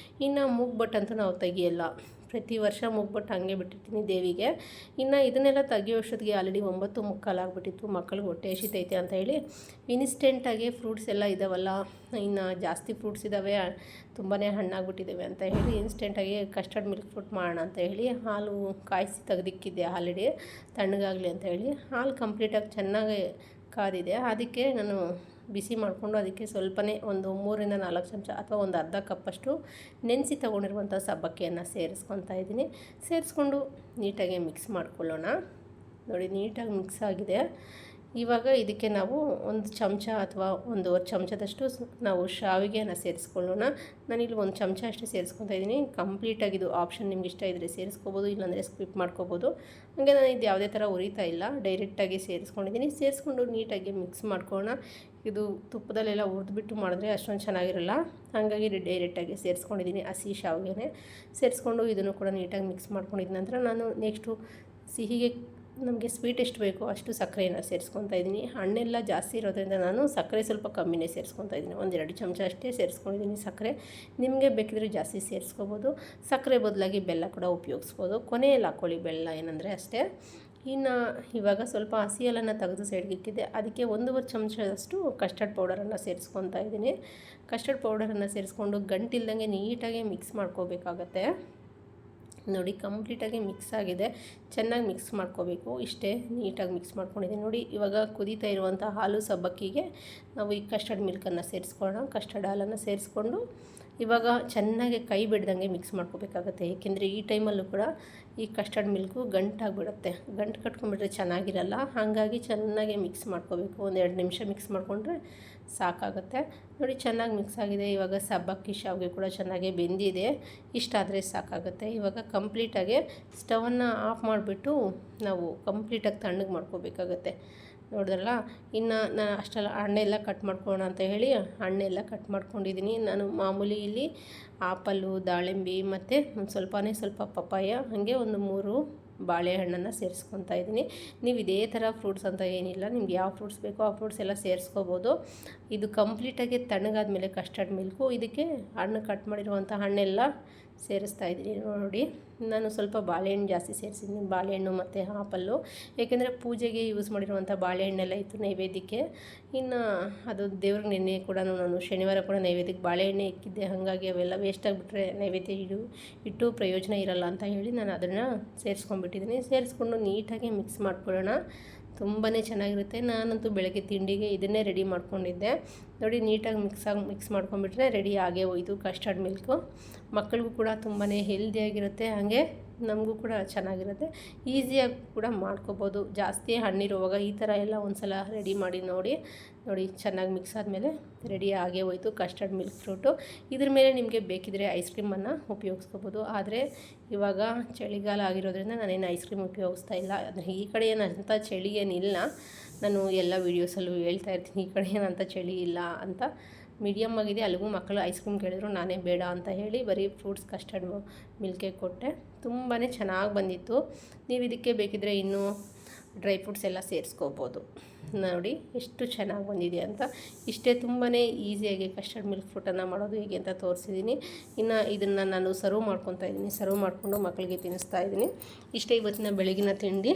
ಇನ್ನು ಮೂಗ್ಬಟ್ಟಂತೂ ನಾವು ತೆಗಿಯಲ್ಲ, ಪ್ರತಿ ವರ್ಷ ಮೂಗ್ಬಟ್ಟು ಹಂಗೆ ಬಿಟ್ಟಿರ್ತೀನಿ ದೇವಿಗೆ. ಇನ್ನು ಇದನ್ನೆಲ್ಲ ತೆಗಿಯೋಷ್ಟೊತ್ತಿಗೆ ಆಲ್ರೆಡಿ 9:45 ಆಗಿಬಿಟ್ಟಿತ್ತು. ಮಕ್ಕಳಿಗೆ ಹೊಟ್ಟೆ ಹಸಿತೈತೆ ಅಂತ ಹೇಳಿ ಇನ್ಸ್ಟೆಂಟಾಗಿ ಫ್ರೂಟ್ಸ್ ಎಲ್ಲ ಇದ್ದಾವಲ್ಲ, ಇನ್ನು ಜಾಸ್ತಿ ಫ್ರೂಟ್ಸ್ ಇದ್ದಾವೆ, ತುಂಬಾ ಹಣ್ಣಾಗ್ಬಿಟ್ಟಿದ್ದಾವೆ ಅಂತ ಹೇಳಿ ಇನ್ಸ್ಟೆಂಟಾಗಿ ಕಸ್ಟರ್ಡ್ ಮಿಲ್ಕ್ ಫ್ರೂಟ್ ಮಾಡೋಣ ಅಂತ ಹೇಳಿ ಹಾಲು ಕಾಯಿಸಿ ತೆಗೆದಿಕ್ಕಿದ್ದೆ ಆಲ್ರೆಡಿ ತಣ್ಣಗಾಗಲಿ ಅಂತ ಹೇಳಿ. ಹಾಲು ಕಂಪ್ಲೀಟಾಗಿ ಚೆನ್ನಾಗಿ ಕಾದಿದೆ. ಅದಕ್ಕೆ ನಾನು ಬಿಸಿ ಮಾಡಿಕೊಂಡು ಅದಕ್ಕೆ ಸ್ವಲ್ಪನೇ ಒಂದು 3-4 ಚಮಚ ಅಥವಾ ಒಂದು ಅರ್ಧ ಕಪ್ಪಷ್ಟು ನೆನೆಸಿ ತೊಗೊಂಡಿರುವಂಥ ಸಬ್ಬಕ್ಕಿಯನ್ನು ಸೇರಿಸ್ಕೊತಾ ಇದ್ದೀನಿ. ಸೇರಿಸ್ಕೊಂಡು ನೀಟಾಗಿ ಮಿಕ್ಸ್ ಮಾಡ್ಕೊಳ್ಳೋಣ. ನೋಡಿ, ನೀಟಾಗಿ ಮಿಕ್ಸ್ ಆಗಿದೆ. ಇವಾಗ ಇದಕ್ಕೆ ನಾವು 1 ಚಮಚ ಅಥವಾ 1.5 ಚಮಚದಷ್ಟು ನಾವು ಶಾವಿಗೆಯನ್ನು ಸೇರಿಸ್ಕೊಳ್ಳೋಣ. ನಾನಿಲ್ಲಿ 1 ಚಮಚ ಅಷ್ಟೇ ಸೇರಿಸ್ಕೊತಾ ಇದ್ದೀನಿ. ಕಂಪ್ಲೀಟಾಗಿದು ಆಪ್ಷನ್, ನಿಮ್ಗೆ ಇಷ್ಟ ಇದ್ದರೆ ಸೇರಿಸ್ಕೋಬೋದು, ಇಲ್ಲಾಂದರೆ ಸ್ಕಿಪ್ ಮಾಡ್ಕೋಬೋದು. ಹಾಗೆ ನಾನು ಇದು ಯಾವುದೇ ಥರ ಉರಿತಾ ಇಲ್ಲ, ಡೈರೆಕ್ಟಾಗಿ ಸೇರಿಸ್ಕೊಂಡಿದ್ದೀನಿ. ಸೇರಿಸ್ಕೊಂಡು ನೀಟಾಗಿ ಮಿಕ್ಸ್ ಮಾಡ್ಕೊಳ್ಳೋಣ. ಇದು ತುಪ್ಪದಲ್ಲೆಲ್ಲ ಹುರಿದ್ಬಿಟ್ಟು ಮಾಡಿದ್ರೆ ಅಷ್ಟೊಂದು ಚೆನ್ನಾಗಿರಲ್ಲ, ಹಾಗಾಗಿ ಡೈರೆಕ್ಟಾಗಿ ಸೇರಿಸ್ಕೊಂಡಿದ್ದೀನಿ. ಹಸಿ ಶಾವಿಗೆನೇ ಸೇರಿಸ್ಕೊಂಡು ಇದನ್ನು ಕೂಡ ನೀಟಾಗಿ ಮಿಕ್ಸ್ ಮಾಡ್ಕೊಂಡಿದ್ದ ನಂತರ ನಾನು ನೆಕ್ಸ್ಟು ಸಿಹಿಗೆ ನಮಗೆ ಸ್ವೀಟ್ ಎಷ್ಟು ಬೇಕೋ ಅಷ್ಟು ಸಕ್ಕರೆಯನ್ನು ಸೇರಿಸ್ಕೊತಾ ಇದ್ದೀನಿ. ಹಣ್ಣೆಲ್ಲ ಜಾಸ್ತಿ ಇರೋದ್ರಿಂದ ನಾನು ಸಕ್ಕರೆ ಸ್ವಲ್ಪ ಕಮ್ಮಿನೇ ಸೇರಿಸ್ಕೊತಾ ಇದ್ದೀನಿ. 1-2 ಚಮಚ ಅಷ್ಟೇ ಸೇರಿಸ್ಕೊಂಡಿದ್ದೀನಿ ಸಕ್ಕರೆ. ನಿಮಗೆ ಬೇಕಿದ್ರೆ ಜಾಸ್ತಿ ಸೇರಿಸ್ಕೋಬೋದು. ಸಕ್ಕರೆ ಬದಲಾಗಿ ಬೆಲ್ಲ ಕೂಡ ಉಪಯೋಗಿಸ್ಬೋದು. ಕೊನೆಯಲ್ಲಿ ಹಾಕ್ಕೊಳ್ಳಿ ಬೆಲ್ಲ, ಏನಂದರೆ ಅಷ್ಟೇ. ಇನ್ನು ಇವಾಗ ಸ್ವಲ್ಪ ಹಸಿ ಹಾಲನ್ನು ತೆಗೆದು ಸೈಡ್ಗೆ ಇಕ್ಕಿದ್ದೆ. ಅದಕ್ಕೆ 1.5 ಚಮಚದಷ್ಟು ಕಸ್ಟರ್ಡ್ ಪೌಡರನ್ನು ಸೇರಿಸ್ಕೊತಾ ಇದ್ದೀನಿ. ಕಸ್ಟರ್ಡ್ ಪೌಡರನ್ನು ಸೇರಿಸ್ಕೊಂಡು ಗಂಟಿಲ್ದಂಗೆ ನೀಟಾಗಿ ಮಿಕ್ಸ್ ಮಾಡ್ಕೋಬೇಕಾಗತ್ತೆ. ನೋಡಿ, ಕಂಪ್ಲೀಟಾಗಿ ಮಿಕ್ಸ್ ಆಗಿದೆ. ಚೆನ್ನಾಗಿ ಮಿಕ್ಸ್ ಮಾಡ್ಕೋಬೇಕು. ಇಷ್ಟೇ, ನೀಟಾಗಿ ಮಿಕ್ಸ್ ಮಾಡ್ಕೊಂಡಿದ್ದೀನಿ ನೋಡಿ. ಇವಾಗ ಕುದೀತಾ ಇರುವಂಥ ಹಾಲು ಸಬ್ಬಕ್ಕಿಗೆ ನಾವು ಈ ಕಸ್ಟರ್ಡ್ ಮಿಲ್ಕನ್ನು ಸೇರಿಸ್ಕೊಳ್ಳೋಣ. ಕಸ್ಟರ್ಡ್ ಹಾಲನ್ನು ಸೇರಿಸ್ಕೊಂಡು ಇವಾಗ ಚೆನ್ನಾಗಿ ಕೈ ಬಿಡ್ದಂಗೆ ಮಿಕ್ಸ್ ಮಾಡ್ಕೋಬೇಕಾಗತ್ತೆ. ಏಕೆಂದರೆ ಈ ಟೈಮಲ್ಲೂ ಕೂಡ ಈ ಕಸ್ಟರ್ಡ್ ಮಿಲ್ಕು ಗಂಟಾಗಿಬಿಡುತ್ತೆ, ಗಂಟು ಕಟ್ಕೊಂಡ್ಬಿಟ್ರೆ ಚೆನ್ನಾಗಿರಲ್ಲ. ಹಾಗಾಗಿ ಚೆನ್ನಾಗಿ ಮಿಕ್ಸ್ ಮಾಡ್ಕೋಬೇಕು. 1-2 ನಿಮಿಷ ಮಿಕ್ಸ್ ಮಾಡಿಕೊಂಡ್ರೆ ಸಾಕಾಗುತ್ತೆ. ನೋಡಿ, ಚೆನ್ನಾಗಿ ಮಿಕ್ಸ್ ಆಗಿದೆ. ಇವಾಗ ಸಬ್ಬಕ್ಕಿ ಶಾವಿಗೆ ಕೂಡ ಚೆನ್ನಾಗಿ ಬೆಂದಿದೆ. ಇಷ್ಟಾದರೆ ಸಾಕಾಗುತ್ತೆ. ಇವಾಗ ಕಂಪ್ಲೀಟಾಗಿ ಸ್ಟವನ್ನು ಆಫ್ ಮಾಡಿಬಿಟ್ಟು ನಾವು ಕಂಪ್ಲೀಟಾಗಿ ತಣ್ಣಗೆ ಮಾಡ್ಕೋಬೇಕಾಗತ್ತೆ. ನೋಡಿದ್ರಲ್ಲ. ಇನ್ನು ನಾನು ಅಷ್ಟೆಲ್ಲ ಹಣ್ಣೆಲ್ಲ ಕಟ್ ಮಾಡ್ಕೊಳ್ಳೋಣ ಅಂತ ಹೇಳಿ ಹಣ್ಣೆಲ್ಲ ಕಟ್ ಮಾಡ್ಕೊಂಡಿದ್ದೀನಿ. ನಾನು ಮಾಮೂಲಿ ಇಲ್ಲಿ ಆಪಲ್ಲು, ದಾಳಿಂಬೆ ಮತ್ತು ಸ್ವಲ್ಪ ಪಪ್ಪಾಯ, ಹಾಗೆ ಒಂದು 3 ಬಾಳೆಹಣ್ಣನ್ನು ಸೇರಿಸ್ಕೊತಾ ಇದ್ದೀನಿ. ನೀವು ಇದೇ ಥರ ಫ್ರೂಟ್ಸ್ ಅಂತ ಏನಿಲ್ಲ, ನಿಮ್ಗೆ ಯಾವ ಫ್ರೂಟ್ಸ್ ಬೇಕೋ ಆ ಫ್ರೂಟ್ಸ್ ಎಲ್ಲ ಸೇರಿಸ್ಕೋಬೋದು. ಇದು ಕಂಪ್ಲೀಟಾಗಿ ತಣ್ಣಗಾದ್ಮೇಲೆ ಕಸ್ಟರ್ಡ್ ಮಿಲ್ಕು ಇದಕ್ಕೆ ಹಣ್ಣು ಕಟ್ ಮಾಡಿರುವಂಥ ಹಣ್ಣೆಲ್ಲ ಸೇರಿಸ್ತಾ ಇದ್ದೀನಿ. ನೋಡಿ, ನಾನು ಸ್ವಲ್ಪ ಬಾಳೆಹಣ್ಣು ಜಾಸ್ತಿ ಸೇರಿಸಿದ್ದೀನಿ, ಬಾಳೆಹಣ್ಣು ಮತ್ತು ಆಪಲ್ಲು, ಏಕೆಂದರೆ ಪೂಜೆಗೆ ಯೂಸ್ ಮಾಡಿರುವಂಥ ಬಾಳೆಹಣ್ಣೆಲ್ಲ ಇತ್ತು ನೈವೇದ್ಯಕ್ಕೆ. ಇನ್ನು ಅದು ದೇವ್ರಿಗೆ ನೆನ್ನೆ ಕೂಡ ನಾನು ಶನಿವಾರ ಕೂಡ ನೈವೇದ್ಯಕ್ಕೆ ಬಾಳೆಹಣ್ಣೆ ಇಕ್ಕಿದ್ದೆ, ಹಾಗಾಗಿ ಅವೆಲ್ಲ ವೇಸ್ಟ್ ಆಗಿಬಿಟ್ರೆ ನೈವೇದ್ಯ ಇಟ್ಟು ಪ್ರಯೋಜನ ಇರಲ್ಲ ಅಂತ ಹೇಳಿ ನಾನು ಅದನ್ನು ಸೇರಿಸ್ಕೊಂಡ್ಬಿಟ್ಟಿದ್ದೀನಿ. ಸೇರಿಸ್ಕೊಂಡು ನೀಟಾಗಿ ಮಿಕ್ಸ್ ಮಾಡ್ಕೊಳ್ಳೋಣ. ತುಂಬಾ ಚೆನ್ನಾಗಿರುತ್ತೆ. ನಾನಂತೂ ಬೆಳಗ್ಗೆ ತಿಂಡಿಗೆ ಇದನ್ನೇ ರೆಡಿ ಮಾಡ್ಕೊಂಡಿದ್ದೆ. ನೋಡಿ, ನೀಟಾಗಿ ಮಿಕ್ಸ್ ಮಾಡ್ಕೊಂಡ್ಬಿಟ್ರೆ ರೆಡಿ ಆಗೇ ಹೋಯಿತು ಕಸ್ಟರ್ಡ್ ಮಿಲ್ಕು. ಮಕ್ಕಳಿಗೂ ಕೂಡ ತುಂಬಾ ಹೆಲ್ದಿಯಾಗಿರುತ್ತೆ, ಹಾಗೆ ನಮಗೂ ಕೂಡ ಚೆನ್ನಾಗಿರುತ್ತೆ. ಈಸಿಯಾಗಿ ಕೂಡ ಮಾಡ್ಕೋಬೋದು. ಜಾಸ್ತಿ ಹಣ್ಣಿರುವಾಗ ಈ ಥರ ಎಲ್ಲ ಒಂದು ಸಲ ರೆಡಿ ಮಾಡಿ ನೋಡಿ. ಚೆನ್ನಾಗಿ ಮಿಕ್ಸ್ ಆದಮೇಲೆ ರೆಡಿ ಆಗೇ ಹೋಯಿತು ಕಸ್ಟರ್ಡ್ ಮಿಲ್ಕ್ ಫ್ರೂಟು. ಇದ್ರ ಮೇಲೆ ನಿಮಗೆ ಬೇಕಿದ್ರೆ ಐಸ್ ಕ್ರೀಮನ್ನು ಉಪಯೋಗಿಸ್ಕೋಬೋದು. ಆದರೆ ಇವಾಗ ಚಳಿಗಾಲ ಆಗಿರೋದ್ರಿಂದ ನಾನೇನು ಐಸ್ ಕ್ರೀಮ್ ಉಪಯೋಗಿಸ್ತಾ ಇಲ್ಲ. ಅಂದರೆ ಈ ಕಡೆ ಏನಂತ ಚಳಿ ಏನಿಲ್ಲ, ನಾನು ಎಲ್ಲ ವೀಡಿಯೋಸಲ್ಲೂ ಹೇಳ್ತಾ ಇರ್ತೀನಿ ಈ ಕಡೆ ಏನಂತ ಚಳಿ ಇಲ್ಲ ಅಂತ. ಮೀಡಿಯಮ್ ಆಗಿದೆ. ಅಲ್ಲಿಗೂ ಮಕ್ಕಳು ಐಸ್ ಕ್ರೀಮ್ ಕೇಳಿದ್ರು, ನಾನೇ ಬೇಡ ಅಂತ ಹೇಳಿ ಬರೀ ಫ್ರೂಟ್ಸ್ ಕಸ್ಟರ್ಡ್ ಮಿಲ್ಕೆ ಕೊಟ್ಟೆ. ತುಂಬಾ ಚೆನ್ನಾಗಿ ಬಂದಿತ್ತು. ನೀವು ಇದಕ್ಕೆ ಬೇಕಿದ್ರೆ ಇನ್ನೂ ಡ್ರೈ ಫ್ರೂಟ್ಸ್ ಎಲ್ಲ ಸೇರಿಸ್ಕೋಬೋದು. ನೋಡಿ ಎಷ್ಟು ಚೆನ್ನಾಗಿ ಬಂದಿದೆ ಅಂತ. ಇಷ್ಟೇ, ತುಂಬಾ ಈಸಿಯಾಗಿ ಕಸ್ಟರ್ಡ್ ಮಿಲ್ಕ್ ಫ್ರೂಟನ್ನು ಮಾಡೋದು ಹೇಗೆ ಅಂತ ತೋರಿಸಿದ್ದೀನಿ. ಇನ್ನು ಇದನ್ನು ನಾನು ಸರ್ವ್ ಮಾಡ್ಕೊತಾ ಇದ್ದೀನಿ. ಸರ್ವ್ ಮಾಡಿಕೊಂಡು ಮಕ್ಕಳಿಗೆ ತಿನ್ನಿಸ್ತಾ ಇದ್ದೀನಿ. ಇಷ್ಟೇ ಇವತ್ತಿನ ಬೆಳಗಿನ ತಿಂಡಿ.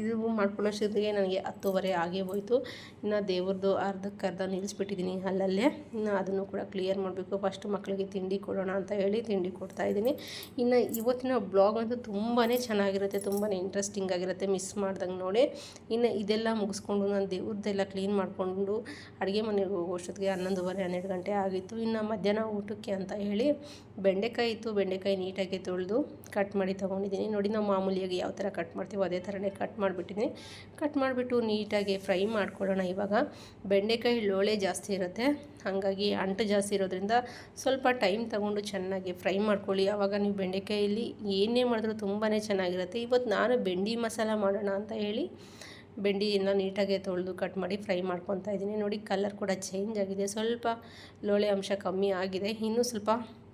ಇದು ಮಾಡ್ಕೊಳ್ಳೋಷ್ಟೊತ್ತಿಗೆ ನನಗೆ 10:30 ಆಗೇ ಹೋಯಿತು. ಇನ್ನು ದೇವ್ರದ್ದು ಅರ್ಧಕ್ಕರ್ಧ ನಿಲ್ಲಿಸ್ಬಿಟ್ಟಿದ್ದೀನಿ ಅಲ್ಲಲ್ಲೇ. ಇನ್ನು ಅದನ್ನು ಕೂಡ ಕ್ಲಿಯರ್ ಮಾಡಬೇಕು. ಫಸ್ಟು ಮಕ್ಕಳಿಗೆ ತಿಂಡಿ ಕೊಡೋಣ ಅಂತ ಹೇಳಿ ತಿಂಡಿ ಕೊಡ್ತಾಯಿದ್ದೀನಿ. ಇನ್ನು ಇವತ್ತಿನ ಬ್ಲಾಗ್ ಅಂತೂ ತುಂಬಾ ಚೆನ್ನಾಗಿರುತ್ತೆ, ತುಂಬಾ ಇಂಟ್ರೆಸ್ಟಿಂಗ್ ಆಗಿರುತ್ತೆ, ಮಿಸ್ ಮಾಡ್ದಂಗೆ ನೋಡಿ. ಇನ್ನು ಇದೆಲ್ಲ ಮುಗಿಸ್ಕೊಂಡು ನಾನು ದೇವ್ರದ್ದೆಲ್ಲ ಕ್ಲೀನ್ ಮಾಡಿಕೊಂಡು ಅಡುಗೆ ಮನೆಗೆ ಹೋಗೋಷ್ಟೊತ್ತಿಗೆ 11:30-12 ಗಂಟೆ ಆಗಿತ್ತು. ಇನ್ನು ಮಧ್ಯಾಹ್ನ ಊಟಕ್ಕೆ ಅಂತ ಹೇಳಿ ಬೆಂಡೆಕಾಯಿ ಇತ್ತು. ಬೆಂಡೆಕಾಯಿ ನೀಟಾಗಿ ತೊಳೆದು ಕಟ್ ಮಾಡಿ ತೊಗೊಂಡಿದ್ದೀನಿ. ನೋಡಿ, ನಾವು ಮಾಮೂಲಿಯಾಗಿ ಯಾವ ಥರ ಕಟ್ ಮಾಡ್ತೀವೋ ಅದೇ ಥರನೇ ಕಟ್ ಮಾಡಿಬಿಟ್ಟಿದ್ದೀನಿ. ಕಟ್ ಮಾಡಿಬಿಟ್ಟು ನೀಟಾಗಿ ಫ್ರೈ ಮಾಡ್ಕೊಳ್ಳೋಣ. ಇವಾಗ ಬೆಂಡೆಕಾಯಿ ಲೋಳೆ ಜಾಸ್ತಿ ಇರುತ್ತೆ, ಹಾಗಾಗಿ ಅಂಟು ಜಾಸ್ತಿ ಇರೋದ್ರಿಂದ ಸ್ವಲ್ಪ ಟೈಮ್ ತಗೊಂಡು ಚೆನ್ನಾಗಿ ಫ್ರೈ ಮಾಡ್ಕೊಳ್ಳಿ. ಆವಾಗ ನೀವು ಬೆಂಡೆಕಾಯಲ್ಲಿ ಏನೇ ಮಾಡಿದ್ರೂ ತುಂಬಾ ಚೆನ್ನಾಗಿರುತ್ತೆ. ಇವತ್ತು ನಾನು ಬೆಂಡಿ ಮಸಾಲ ಮಾಡೋಣ ಅಂತ ಹೇಳಿ ಬೆಂಡಿಯನ್ನು ನೀಟಾಗಿ ತೊಳೆದು ಕಟ್ ಮಾಡಿ ಫ್ರೈ ಮಾಡ್ಕೊತಾ ಇದ್ದೀನಿ. ನೋಡಿ, ಕಲರ್ ಕೂಡ ಚೇಂಜ್ ಆಗಿದೆ, ಸ್ವಲ್ಪ ಲೋಳೆ ಅಂಶ ಕಮ್ಮಿ ಆಗಿದೆ. ಇನ್ನೂ ಸ್ವಲ್ಪ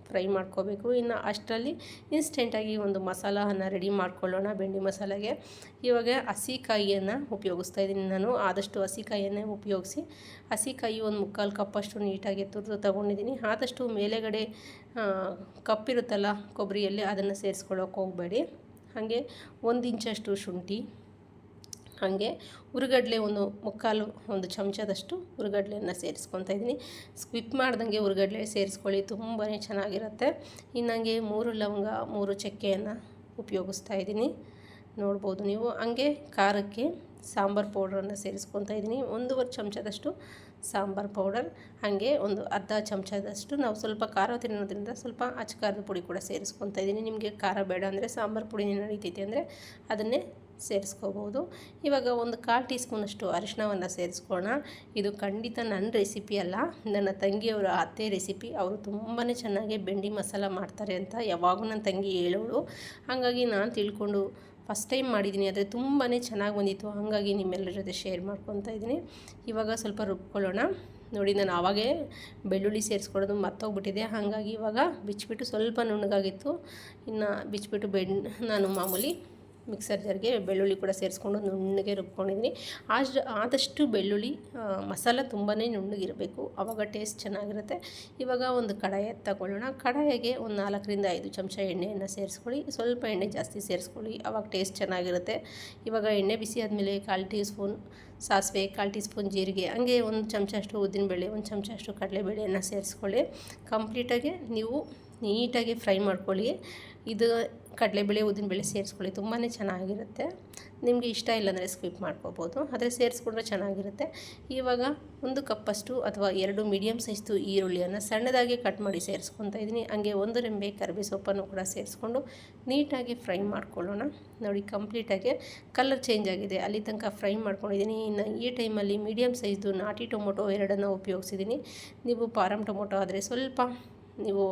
ಫ್ರೈ ಮಾಡ್ಕೋಬೇಕು. ಇನ್ನು ಅಷ್ಟರಲ್ಲಿ ಇನ್ಸ್ಟೆಂಟಾಗಿ ಒಂದು ಮಸಾಲವನ್ನು ರೆಡಿ ಮಾಡ್ಕೊಳ್ಳೋಣ ಬೆಂಡಿ ಮಸಾಲೆಗೆ. ಇವಾಗ ಹಸಿಕಾಯಿಯನ್ನು ಉಪಯೋಗಿಸ್ತಾ ಇದ್ದೀನಿ ನಾನು. ಆದಷ್ಟು ಹಸಿಕಾಯಿಯನ್ನೇ ಉಪಯೋಗಿಸಿ. ಹಸಿಕಾಯಿ ಒಂದು 3/4 ಕಪ್ಪಷ್ಟು ನೀಟಾಗಿ ತುರಿದು ತೊಗೊಂಡಿದ್ದೀನಿ. ಆದಷ್ಟು ಮೇಲೆಗಡೆ ಕಪ್ಪಿರುತ್ತಲ್ಲ ಕೊಬ್ಬರಿಯಲ್ಲಿ, ಅದನ್ನು ಸೇರಿಸ್ಕೊಳ್ಳೋಕೆ ಹೋಗಬೇಡಿ. ಹಾಗೆ 1 ಇಂಚಷ್ಟು ಶುಂಠಿ, ಹಾಗೆ ಹುರಿಗಡಲೆ ಒಂದು ಚಮಚದಷ್ಟು ಹುರಿಗಡಲೆಯನ್ನು ಸೇರಿಸ್ಕೊತಾ ಇದ್ದೀನಿ. ಸ್ಕಿಪ್ ಮಾಡ್ದಂಗೆ ಹುರಿಗಡಲೆ ಸೇರಿಸ್ಕೊಳ್ಳಿ, ತುಂಬಾ ಚೆನ್ನಾಗಿರುತ್ತೆ. ಇನ್ನಂಗೆ 3 ಲವಂಗ 3 ಚಕ್ಕೆಯನ್ನು ಉಪಯೋಗಿಸ್ತಾ ಇದ್ದೀನಿ, ನೋಡ್ಬೋದು ನೀವು. ಹಂಗೆ ಖಾರಕ್ಕೆ ಸಾಂಬಾರು ಪೌಡ್ರನ್ನು ಸೇರಿಸ್ಕೊತಾ ಇದ್ದೀನಿ. 1.5 ಚಮಚದಷ್ಟು ಸಾಂಬಾರು ಪೌಡರ್, ಹಾಗೆ ಒಂದು ಅರ್ಧ ಚಮಚದಷ್ಟು, ನಾವು ಸ್ವಲ್ಪ ಖಾರ ತಿನ್ನೋದ್ರಿಂದ ಸ್ವಲ್ಪ ಅಚ್ಚಕಾರದ ಪುಡಿ ಕೂಡ ಸೇರಿಸ್ಕೊತಾ ಇದ್ದೀನಿ. ನಿಮಗೆ ಖಾರ ಬೇಡ ಅಂದರೆ ಸಾಂಬಾರು ಪುಡಿನೇ ನಡೀತೈತೆ ಅಂದರೆ ಅದನ್ನೇ ಸೇರಿಸ್ಕೋಬೋದು. ಇವಾಗ ಒಂದು 1/4 ಟೀ ಸ್ಪೂನಷ್ಟು ಅರಿಶಿಣವನ್ನು ಸೇರಿಸ್ಕೊಳ್ಳೋಣ. ಇದು ಖಂಡಿತ ನನ್ನ ರೆಸಿಪಿ ಅಲ್ಲ, ನನ್ನ ತಂಗಿಯವರ ಅತ್ತೆ ರೆಸಿಪಿ. ಅವರು ತುಂಬಾ ಚೆನ್ನಾಗಿ ಬೆಂಡಿ ಮಸಾಲ ಮಾಡ್ತಾರೆ ಅಂತ ಯಾವಾಗೂ ನನ್ನ ತಂಗಿ ಹೇಳೋಳು. ಹಾಗಾಗಿ ನಾನು ತಿಳ್ಕೊಂಡು ಫಸ್ಟ್ ಟೈಮ್ ಮಾಡಿದ್ದೀನಿ, ಆದರೆ ತುಂಬಾ ಚೆನ್ನಾಗಿ ಬಂದಿತ್ತು. ಹಾಗಾಗಿ ನಿಮ್ಮೆಲ್ಲರ ಜೊತೆ ಶೇರ್ ಮಾಡ್ಕೊತಾ ಇದ್ದೀನಿ. ಇವಾಗ ಸ್ವಲ್ಪ ರುಬ್ಕೊಳ್ಳೋಣ. ನೋಡಿ, ನಾನು ಆವಾಗೇ ಬೆಳ್ಳುಳ್ಳಿ ಸೇರಿಸ್ಕೊಳ್ಳೋದು ಮರ್ತೋಗ್ಬಿಟ್ಟಿದೆ, ಹಾಗಾಗಿ ಇವಾಗ ಬಿಚ್ಚಿಬಿಟ್ಟು ಸ್ವಲ್ಪ ನುಣ್ಣಗಾಗಿತ್ತು. ಇನ್ನು ಬಿಚ್ಚಿಬಿಟ್ಟು ನಾನು ಮಾಮೂಲಿ ಮಿಕ್ಸರ್ ಜಾರ್ಗೆ ಬೆಳ್ಳುಳ್ಳಿ ಕೂಡ ಸೇರಿಸ್ಕೊಂಡು ನುಣ್ಣಗೆ ರುಬ್ಕೊಂಡಿದ್ದೀನಿ. ಆದಷ್ಟು ಬೆಳ್ಳುಳ್ಳಿ ಮಸಾಲ ತುಂಬಾ ನುಣ್ಣಗಿರಬೇಕು, ಆವಾಗ ಟೇಸ್ಟ್ ಚೆನ್ನಾಗಿರುತ್ತೆ. ಇವಾಗ ಒಂದು ಕಡಾಯಿ ತಗೊಳ್ಳೋಣ. ಕಡಾಯಿಗೆ ಒಂದು 4-5 ಚಮಚ ಎಣ್ಣೆಯನ್ನು ಸೇರಿಸ್ಕೊಳ್ಳಿ. ಸ್ವಲ್ಪ ಎಣ್ಣೆ ಜಾಸ್ತಿ ಸೇರಿಸ್ಕೊಳ್ಳಿ, ಆವಾಗ ಟೇಸ್ಟ್ ಚೆನ್ನಾಗಿರುತ್ತೆ. ಇವಾಗ ಎಣ್ಣೆ ಬಿಸಿ ಆದಮೇಲೆ 1/4 ಟೀ ಸ್ಪೂನ್ ಸಾಸಿವೆ, 1/4 ಟೀ ಸ್ಪೂನ್ ಜೀರಿಗೆ, ಹಂಗೆ 1 ಚಮಚ ಅಷ್ಟು ಉದ್ದಿನಬೇಳೆ, 1 ಚಮಚ ಅಷ್ಟು ಕಡಲೆಬೇಳೆಯನ್ನು ಸೇರಿಸ್ಕೊಳ್ಳಿ. ಕಂಪ್ಲೀಟಾಗಿ ನೀವು ನೀಟಾಗಿ ಫ್ರೈ ಮಾಡ್ಕೊಳ್ಳಿ. ಇದು ಕಡಲೆಬೇಳೆ ಉದ್ದಿನಬೇಳೆ ಸೇರಿಸ್ಕೊಳ್ಳಿ, ತುಂಬಾ ಚೆನ್ನಾಗಿರುತ್ತೆ. ನಿಮಗೆ ಇಷ್ಟ ಇಲ್ಲಾಂದರೆ ಸ್ಕಿಪ್ ಮಾಡ್ಕೋಬೋದು, ಆದರೆ ಸೇರಿಸ್ಕೊಂಡ್ರೆ ಚೆನ್ನಾಗಿರುತ್ತೆ. ಇವಾಗ 1 ಕಪ್ಪಷ್ಟು ಅಥವಾ 2 ಮೀಡಿಯಮ್ ಸೈಜ್ದು ಈರುಳ್ಳಿಯನ್ನು ಸಣ್ಣದಾಗಿ ಕಟ್ ಮಾಡಿ ಸೇರಿಸ್ಕೊತಾ ಇದ್ದೀನಿ. ಹಂಗೆ 1 ರೆಂಬೆ ಕರಿಬೇವು ಸೊಪ್ಪನ್ನು ಕೂಡ ಸೇರಿಸ್ಕೊಂಡು ನೀಟಾಗಿ ಫ್ರೈ ಮಾಡ್ಕೊಳ್ಳೋಣ. ನೋಡಿ, ಕಂಪ್ಲೀಟಾಗಿ ಕಲರ್ ಚೇಂಜ್ ಆಗಿದೆ, ಅಲ್ಲಿ ತನಕ ಫ್ರೈ ಮಾಡ್ಕೊಂಡಿದ್ದೀನಿ. ಇನ್ನು ಈ ಟೈಮಲ್ಲಿ ಮೀಡಿಯಮ್ ಸೈಜ್ದು ನಾಟಿ ಟೊಮೊಟೊ 2 ಉಪಯೋಗಿಸಿದ್ದೀನಿ. ನೀವು ಪಾರಮ್ ಟೊಮೊಟೊ ಆದರೆ ಸ್ವಲ್ಪ, ನೀವು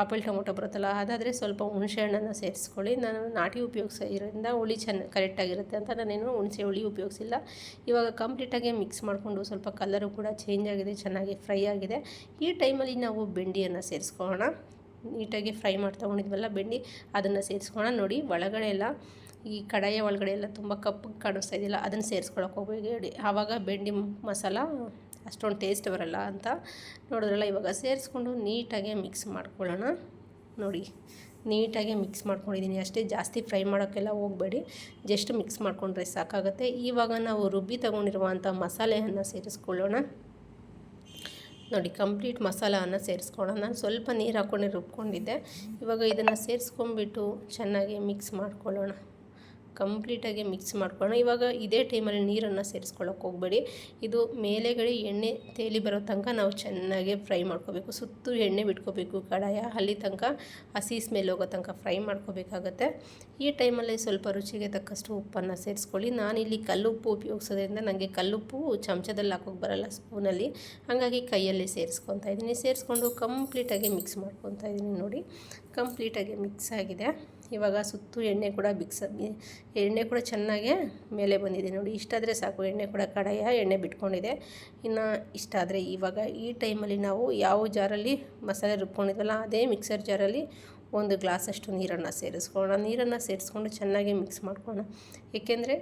ಆಪಲ್ ಟೊಮೊಟೊ ಬರುತ್ತಲ್ಲ ಅದಾದರೆ ಸ್ವಲ್ಪ ಹುಣಸೆ ಹಣ್ಣನ್ನು ಸೇರಿಸ್ಕೊಳ್ಳಿ. ನಾನು ನಾಟಿ ಉಪಯೋಗಿಸೋದ್ರಿಂದ ಹುಳಿ ಕರೆಕ್ಟಾಗಿರುತ್ತೆ ಅಂತ ನಾನೇನು ಹುಣಸೆ ಹುಳಿ ಉಪಯೋಗಿಸಿಲ್ಲ. ಇವಾಗ ಕಂಪ್ಲೀಟಾಗಿ ಮಿಕ್ಸ್ ಮಾಡಿಕೊಂಡು ಸ್ವಲ್ಪ ಕಲರು ಕೂಡ ಚೇಂಜ್ ಆಗಿದೆ, ಚೆನ್ನಾಗಿ ಫ್ರೈ ಆಗಿದೆ. ಈ ಟೈಮಲ್ಲಿ ನಾವು ಬೆಂಡಿಯನ್ನು ಸೇರಿಸ್ಕೊಳ್ಳೋಣ. ನೀಟಾಗಿ ಫ್ರೈ ಮಾಡಿ ತೊಗೊಂಡಿದ್ವಲ್ಲ ಬೆಂಡಿ, ಅದನ್ನು ಸೇರಿಸ್ಕೊಳ್ಳೋಣ. ನೋಡಿ, ಒಳಗಡೆ ಎಲ್ಲ ಈ ಕಡಾಯಿಯ ಒಳಗಡೆ ಎಲ್ಲ ತುಂಬ ಕಪ್ಪಗೆ ಕಾಣಿಸ್ತಾ ಇದೆಯಲ್ಲ, ಅದನ್ನು ಸೇರಿಸ್ಕೊಳಕ್ಕೆ ಹೋಗಬೇಡಿ, ಆವಾಗ ಬೆಂಡಿ ಮಸಾಲ ಅಷ್ಟೊಂದು ಟೇಸ್ಟ್ ಬರಲ್ಲ ಅಂತ. ನೋಡಿದ್ರಲ್ಲ, ಇವಾಗ ಸೇರಿಸ್ಕೊಂಡು ನೀಟಾಗಿ ಮಿಕ್ಸ್ ಮಾಡ್ಕೊಳ್ಳೋಣ. ನೋಡಿ, ನೀಟಾಗಿ ಮಿಕ್ಸ್ ಮಾಡ್ಕೊಂಡಿದ್ದೀನಿ ಅಷ್ಟೇ, ಜಾಸ್ತಿ ಫ್ರೈ ಮಾಡೋಕ್ಕೆಲ್ಲ ಹೋಗಬೇಡಿ, ಜಸ್ಟ್ ಮಿಕ್ಸ್ ಮಾಡಿಕೊಂಡ್ರೆ ಸಾಕಾಗುತ್ತೆ. ಇವಾಗ ನಾವು ರುಬ್ಬಿ ತೊಗೊಂಡಿರುವಂಥ ಮಸಾಲೆಯನ್ನು ಸೇರಿಸ್ಕೊಳ್ಳೋಣ. ನೋಡಿ, ಕಂಪ್ಲೀಟ್ ಮಸಾಲವನ್ನು ಸೇರಿಸ್ಕೊಳ್ಳೋಣ. ನಾನು ಸ್ವಲ್ಪ ನೀರು ಹಾಕ್ಕೊಂಡು ರುಬ್ಕೊಂಡಿದ್ದೆ. ಇವಾಗ ಇದನ್ನು ಸೇರಿಸ್ಕೊಂಡ್ಬಿಟ್ಟು ಚೆನ್ನಾಗಿ ಮಿಕ್ಸ್ ಮಾಡ್ಕೊಳ್ಳೋಣ. ಕಂಪ್ಲೀಟಾಗಿ ಮಿಕ್ಸ್ ಮಾಡ್ಕೊಳ್ಳೋಣ. ಇವಾಗ ಇದೇ ಟೈಮಲ್ಲಿ ನೀರನ್ನು ಸೇರಿಸ್ಕೊಳ್ಳೋಕೆ ಹೋಗಬೇಡಿ. ಇದು ಮೇಲೆಗಡೆ ಎಣ್ಣೆ ತೇಲಿ ಬರೋ ತನಕ ನಾವು ಚೆನ್ನಾಗಿ ಫ್ರೈ ಮಾಡ್ಕೋಬೇಕು. ಸುತ್ತು ಎಣ್ಣೆ ಬಿಟ್ಕೋಬೇಕು ಕಡಾಯ, ಅಲ್ಲಿ ತನಕ ಹಸಿ ಸ್ಮೆಲ್ ಹೋಗೋ ತನಕ ಫ್ರೈ ಮಾಡ್ಕೋಬೇಕಾಗತ್ತೆ. ಈ ಟೈಮಲ್ಲಿ ಸ್ವಲ್ಪ ರುಚಿಗೆ ತಕ್ಕಷ್ಟು ಉಪ್ಪನ್ನು ಸೇರಿಸ್ಕೊಳ್ಳಿ. ನಾನಿಲ್ಲಿ ಕಲ್ಲುಪ್ಪು ಉಪಯೋಗಿಸೋದ್ರಿಂದ ನನಗೆ ಕಲ್ಲುಪ್ಪು ಚಮಚದಲ್ಲಿ ಹಾಕೋಕೆ ಬರಲ್ಲ, ಸ್ಪೂನಲ್ಲಿ, ಹಾಗಾಗಿ ಕೈಯಲ್ಲಿ ಸೇರಿಸ್ಕೊತಾ ಇದ್ದೀನಿ. ಸೇರಿಸ್ಕೊಂಡು ಕಂಪ್ಲೀಟಾಗಿ ಮಿಕ್ಸ್ ಮಾಡ್ಕೊತಾ ಇದ್ದೀನಿ. ನೋಡಿ, ಕಂಪ್ಲೀಟಾಗಿ ಮಿಕ್ಸ್ ಆಗಿದೆ. ಇವಾಗ ಸುತ್ತು ಎಣ್ಣೆ ಕೂಡ ಚೆನ್ನಾಗೇ ಮೇಲೆ ಬಂದಿದೆ. ನೋಡಿ, ಇಷ್ಟಾದರೆ ಸಾಕು. ಎಣ್ಣೆ ಕೂಡ ಕಡಾಯ ಎಣ್ಣೆ ಬಿಟ್ಕೊಂಡಿದೆ. ಇನ್ನು ಇಷ್ಟಾದರೆ ಇವಾಗ ಈ ಟೈಮಲ್ಲಿ ನಾವು ಯಾವ ಜಾರಲ್ಲಿ ಮಸಾಲೆ ರುಬ್ಕೊಂಡಿದ್ವಲ್ಲ ಅದೇ ಮಿಕ್ಸರ್ ಜಾರಲ್ಲಿ 1 ಗ್ಲಾಸಷ್ಟು ನೀರನ್ನು ಸೇರಿಸ್ಕೊಳ್ಳೋಣ. ನೀರನ್ನು ಸೇರಿಸ್ಕೊಂಡು ಚೆನ್ನಾಗಿ ಮಿಕ್ಸ್ ಮಾಡ್ಕೊಳ್ಳೋಣ. ಏಕೆಂದರೆ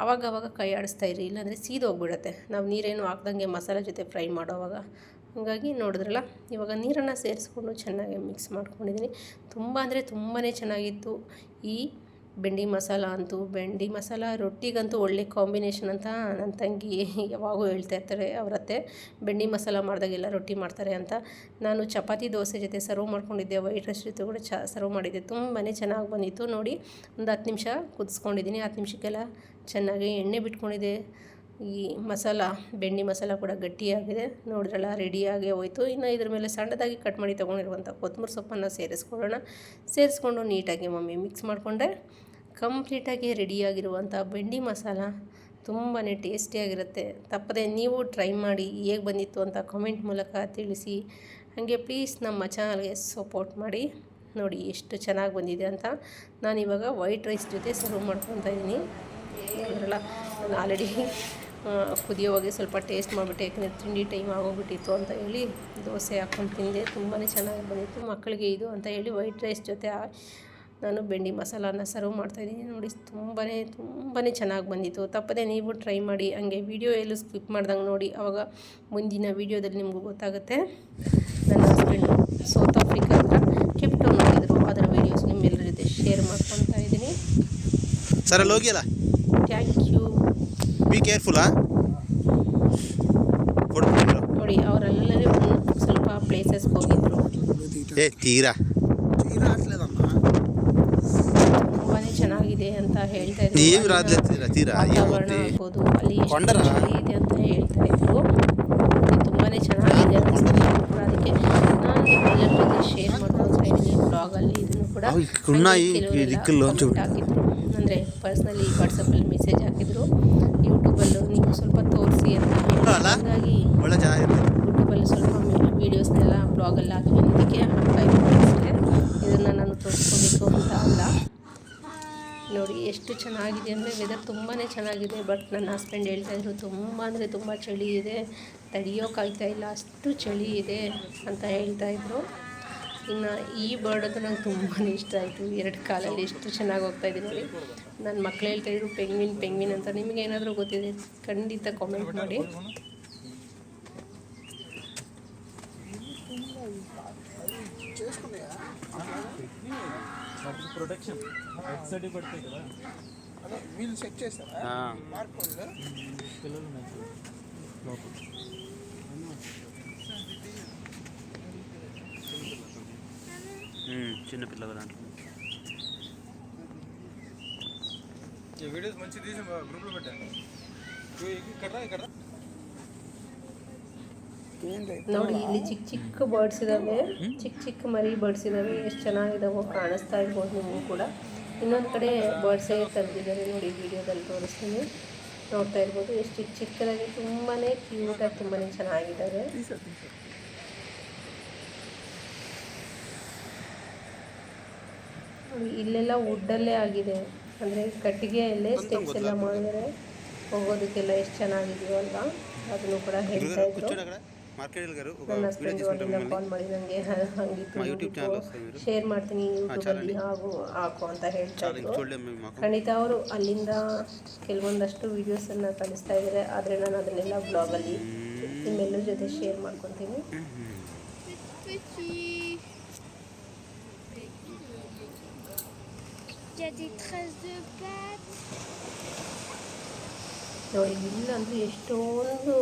ಆವಾಗವಾಗ ಕೈ ಆಡಿಸ್ತಾ ಇರಿ, ಇಲ್ಲಾಂದರೆ ಸೀದೋಗ್ಬಿಡುತ್ತೆ ನಾವು ನೀರೇನು ಹಾಕ್ದಂಗೆ ಮಸಾಲೆ ಜೊತೆ ಫ್ರೈ ಮಾಡೋವಾಗ. ಹಾಗಾಗಿ ನೋಡಿದ್ರಲ್ಲ, ಇವಾಗ ನೀರನ್ನು ಸೇರಿಸ್ಕೊಂಡು ಚೆನ್ನಾಗಿ ಮಿಕ್ಸ್ ಮಾಡ್ಕೊಂಡಿದ್ದೀನಿ. ತುಂಬ ಅಂದರೆ ತುಂಬಾ ಚೆನ್ನಾಗಿತ್ತು ಈ ಬೆಂಡಿ ಮಸಾಲ ಅಂತೂ. ಬೆಂಡಿ ಮಸಾಲ ರೊಟ್ಟಿಗಂತೂ ಒಳ್ಳೆ ಕಾಂಬಿನೇಷನ್ ಅಂತ ನನ್ನ ತಂಗಿ ಯಾವಾಗೂ ಹೇಳ್ತಾ ಇರ್ತಾರೆ. ಅವರತ್ತೆ ಬೆಂಡಿ ಮಸಾಲ ಮಾಡಿದಾಗೆಲ್ಲ ರೊಟ್ಟಿ ಮಾಡ್ತಾರೆ ಅಂತ. ನಾನು ಚಪಾತಿ ದೋಸೆ ಜೊತೆ ಸರ್ವ್ ಮಾಡ್ಕೊಂಡಿದ್ದೆ, ವೈಟ್ ರೈಸ್ ಜೊತೆ ಕೂಡ ಸರ್ವ್ ಮಾಡಿದ್ದೆ. ತುಂಬಾ ಚೆನ್ನಾಗಿ ಬಂದಿತ್ತು. ನೋಡಿ, ಒಂದು 10 ನಿಮಿಷ ಕುದಿಸ್ಕೊಂಡಿದ್ದೀನಿ. 10 ನಿಮಿಷಕ್ಕೆಲ್ಲ ಚೆನ್ನಾಗಿ ಎಣ್ಣೆ ಬಿಟ್ಕೊಂಡಿದೆ. ಈ ಬೆಂಡಿ ಮಸಾಲ ಕೂಡ ಗಟ್ಟಿಯಾಗಿದೆ. ನೋಡಿದ್ರಲ್ಲ, ರೆಡಿಯಾಗಿ ಹೋಯಿತು. ಇನ್ನು ಇದ್ರ ಮೇಲೆ ಸಣ್ಣದಾಗಿ ಕಟ್ ಮಾಡಿ ತೊಗೊಂಡಿರುವಂಥ ಕೊತ್ತಂಬರಿ ಸೊಪ್ಪನ್ನು ಸೇರಿಸ್ಕೊಳ್ಳೋಣ. ಸೇರಿಸ್ಕೊಂಡು ನೀಟಾಗಿ ಮಿಕ್ಸ್ ಮಾಡಿಕೊಂಡ್ರೆ ಕಂಪ್ಲೀಟಾಗಿ ರೆಡಿಯಾಗಿರುವಂಥ ಬೆಂಡಿ ಮಸಾಲ ತುಂಬಾ ಟೇಸ್ಟಿಯಾಗಿರುತ್ತೆ. ತಪ್ಪದೆ ನೀವು ಟ್ರೈ ಮಾಡಿ, ಹೇಗೆ ಬಂದಿತ್ತು ಅಂತ ಕಾಮೆಂಟ್ ಮೂಲಕ ತಿಳಿಸಿ. ಹಾಗೆ ಪ್ಲೀಸ್ ನಮ್ಮ ಚಾನಲ್ಗೆ ಸಪೋರ್ಟ್ ಮಾಡಿ. ನೋಡಿ ಎಷ್ಟು ಚೆನ್ನಾಗಿ ಬಂದಿದೆ ಅಂತ. ನಾನಿವಾಗ ವೈಟ್ ರೈಸ್ ಜೊತೆ ಸರ್ವ್ ಮಾಡ್ಕೊತಾ ಇದ್ದೀನಿ. ನೋಡಿದ್ರಲ್ಲ, ನಾನು ಆಲ್ರೆಡಿ ಕುದಿಯೋವಾಗೆ ಸ್ವಲ್ಪ ಟೇಸ್ಟ್ ಮಾಡಿಬಿಟ್ಟೆ, ಯಾಕಂದರೆ ತಿಂಡಿ ಟೈಮ್ ಆಗೋಗ್ಬಿಟ್ಟಿತ್ತು ಅಂತ ಹೇಳಿ ದೋಸೆ ಹಾಕ್ಕೊಂಡು ತಿಂದೆ. ತುಂಬಾ ಚೆನ್ನಾಗಿ ಬಂದಿತ್ತು. ಮಕ್ಕಳಿಗೆ ಇದು ಅಂತ ಹೇಳಿ ವೈಟ್ ರೈಸ್ ಜೊತೆ ನಾನು ಬೆಂಡಿ ಮಸಾಲಾನ ಸರ್ವ್ ಮಾಡ್ತಾಯಿದ್ದೀನಿ. ನೋಡಿ, ತುಂಬಾ ಚೆನ್ನಾಗಿ ಬಂದಿತ್ತು. ತಪ್ಪದೆ ನೀವು ಟ್ರೈ ಮಾಡಿ. ಹಂಗೆ ವಿಡಿಯೋ ಎಲ್ಲೂ ಸ್ಕಿಪ್ ಮಾಡ್ದಂಗೆ ನೋಡಿ, ಆವಾಗ ಮುಂದಿನ ವೀಡಿಯೋದಲ್ಲಿ ನಿಮಗೂ ಗೊತ್ತಾಗುತ್ತೆ. ನನ್ನ ಹಸ್ಬೆಂಡು ಸೌತ್ ಆಫ್ರಿಕಾ ಹತ್ರ ಕೇಪ್ ಟೌನ್ ಹೋಗಿದ್ರು, ಅದರ ವೀಡಿಯೋಸ್ ನಿಮ್ಮೆಲ್ಲರ ಜೊತೆ ಶೇರ್ ಮಾಡ್ಕೊತಾ ಇದ್ದೀನಿ. Thank you. Be careful. ನೋಡಿ, ಅವರೆಲ್ಲರೂ ಸ್ವಲ್ಪ ಪ್ಲೇಸಸ್ಗೆ ಹೋಗಿದ್ರು. ತುಂಬಾ ಚೆನ್ನಾಗಿದೆ ಅಂತ ಹೇಳ್ತಾ ಇದ್ರು. ವಾತಾವರಣ ಆಗ್ಬೋದು, ಅಲ್ಲಿ ಎಷ್ಟು ಚಳಿ ಇದೆ ಅಂತ ಹೇಳ್ತಾ ಇದ್ರು. ತುಂಬಾ ಚೆನ್ನಾಗಿದೆ ಅನಿಸ್ತಿದೆ ಕೂಡ. ಅದಕ್ಕೆ ನಾನು ನಿಮ್ಮೆಲ್ಲರ ಜೊತೆ ಶೇರ್ ಮಾಡ್ಕೊತಾ ಇದ್ದೀನಿ ಬ್ಲಾಗಲ್ಲಿ. ಇದನ್ನು ಕೂಡ ಹಾಕಿದ್ರು, ಅಂದರೆ ಪರ್ಸ್ನಲಿ ವಾಟ್ಸಪ್ಪಲ್ಲಿ ಮೆಸೇಜ್ ಹಾಕಿದ್ರು. ಯೂಟ್ಯೂಬಲ್ಲೂ ನೀವು ಸ್ವಲ್ಪ ತೋರಿಸಿ ಅಂತ. ಹಾಗಾಗಿ ಯೂಟ್ಯೂಬಲ್ಲಿ ಸ್ವಲ್ಪ ವೀಡಿಯೋಸ್ನೆಲ್ಲ ಬ್ಲಾಗಲ್ಲಿ ಹಾಕಿ ಅನ್ನೋದಕ್ಕೆ ಹಾಕ್ತಾಯಿದ್ದೀನಿ ಅಷ್ಟೇ. ಇದನ್ನು ನಾನು ತೋರಿಸ್ಕೋಬೇಕು ಅಂತ ಅಲ್ಲ. ನೋಡಿ ಎಷ್ಟು ಚೆನ್ನಾಗಿದೆ ಅಂದರೆ ವೆದರ್ ತುಂಬಾ ಚೆನ್ನಾಗಿದೆ. ಬಟ್ ನನ್ನ ಹಸ್ಬೆಂಡ್ ಹೇಳ್ತಾಯಿದ್ರು ತುಂಬ ಅಂದರೆ ತುಂಬ ಚಳಿ ಇದೆ, ತಡೆಯೋಕ್ಕಾಗ್ತಾ ಇಲ್ಲ, ಅಷ್ಟು ಚಳಿ ಇದೆ ಅಂತ ಹೇಳ್ತಾಯಿದ್ರು. ಇನ್ನು ಈ ಬರ್ಡ್ ಅಂತೂ ನಂಗೆ ತುಂಬಾ ಇಷ್ಟ ಆಯಿತು. 2 ಕಾಲಲ್ಲಿ ಎಷ್ಟು ಚೆನ್ನಾಗಿ ಹೋಗ್ತಾಯಿದೆ ನೋಡಿ. ನನ್ನ ಮಕ್ಕಳು ಹೇಳ್ತಾಯಿದ್ರು ಪೆಂಗ್ವಿನ್ ಅಂತ. ನಿಮಗೆ ಏನಾದರೂ ಗೊತ್ತಿದೆ ಖಂಡಿತ ಕಾಮೆಂಟ್ ಮಾಡಿ. ప్రొటెక్షన్ ఎక్స్ సైడ్ పడతాయి కదా, అదే వీళ్ళు చెక్ చేస్తారా మార్క్ ఉంది పిల్లలు లోపల చిన్న పిల్లలు దాంట్లో ఈ వీడియోస్ మంచి తీసి గ్రూప్లో పెట్టాను. ఇక్కడ ನೋಡಿ, ಇಲ್ಲಿ ಚಿಕ್ಕ ಬರ್ಡ್ಸ್ ಇದ್ದಾವೆ, ಚಿಕ್ಕ ಮರಿ ಬರ್ಡ್ಸ್ ಇದ್ದಾವೆ. ಎಷ್ಟು ಚೆನ್ನಾಗಿದ್ದಾವೋ ಕಾಣಿಸ್ತಾ ಇರ್ಬೋದು ನಿಮಗೂ ಕೂಡ. ಇನ್ನೊಂದು ಕಡೆ ಬರ್ಡ್ಸೇ ತಂದಿದ್ದಾರೆ ನೋಡಿ, ವಿಡಿಯೋದಲ್ಲಿ ತೋರಿಸ್ತೀನಿ. ನೋಡ್ತಾ ಇರ್ಬೋದು ಎಷ್ಟು ಚಿಕ್ಕದಾಗಿ ತುಂಬಾ ಕ್ಯೂಟಾಗಿ ತುಂಬಾ ಚೆನ್ನಾಗಿದ್ದಾವೆ. ಇಲ್ಲೆಲ್ಲ ವುಡ್ಡಲ್ಲೇ ಆಗಿದೆ, ಅಂದರೆ ಕಟ್ಟಿಗೆಯಲ್ಲೇ ಸ್ಟೆಪ್ಸ್ ಎಲ್ಲ ಮಾಡಿದರೆ ಹೋಗೋದಕ್ಕೆಲ್ಲ ಎಷ್ಟು ಚೆನ್ನಾಗಿದೆಯೋ ಅಲ್ಲ. ಅದನ್ನು ಕೂಡ ಹೇಳ್ತಾ ಇದ್ರು. ನನ್ನ ಹಸ್ಬೆಂಡು ಅಲ್ಲಿಂದ ಕಾಲ್ ಮಾಡಿ ನನಗೆ ಹಂಗಿತ್ತು ಶೇರ್ ಮಾಡ್ತೀನಿ ಯೂಟ್ಯೂಬಲ್ಲಿ ಹಾಕು ಅಂತ ಹೇಳ್ತಾ ಇದ್ರು. ಖಂಡಿತ ಅವರು ಅಲ್ಲಿಂದ ಕೆಲವೊಂದಷ್ಟು ವೀಡಿಯೋಸನ್ನು ಕಳಿಸ್ತಾ ಇದ್ದಾರೆ, ಆದರೆ ನಾನು ಅದನ್ನೆಲ್ಲ ಬ್ಲಾಗಲ್ಲಿ ನಿಮ್ಮೆಲ್ಲರ ಜೊತೆ ಶೇರ್ ಮಾಡ್ಕೊತೀನಿ. ನೋಡಿ ಇಲ್ಲಂತೂ ಎಷ್ಟೊಂದು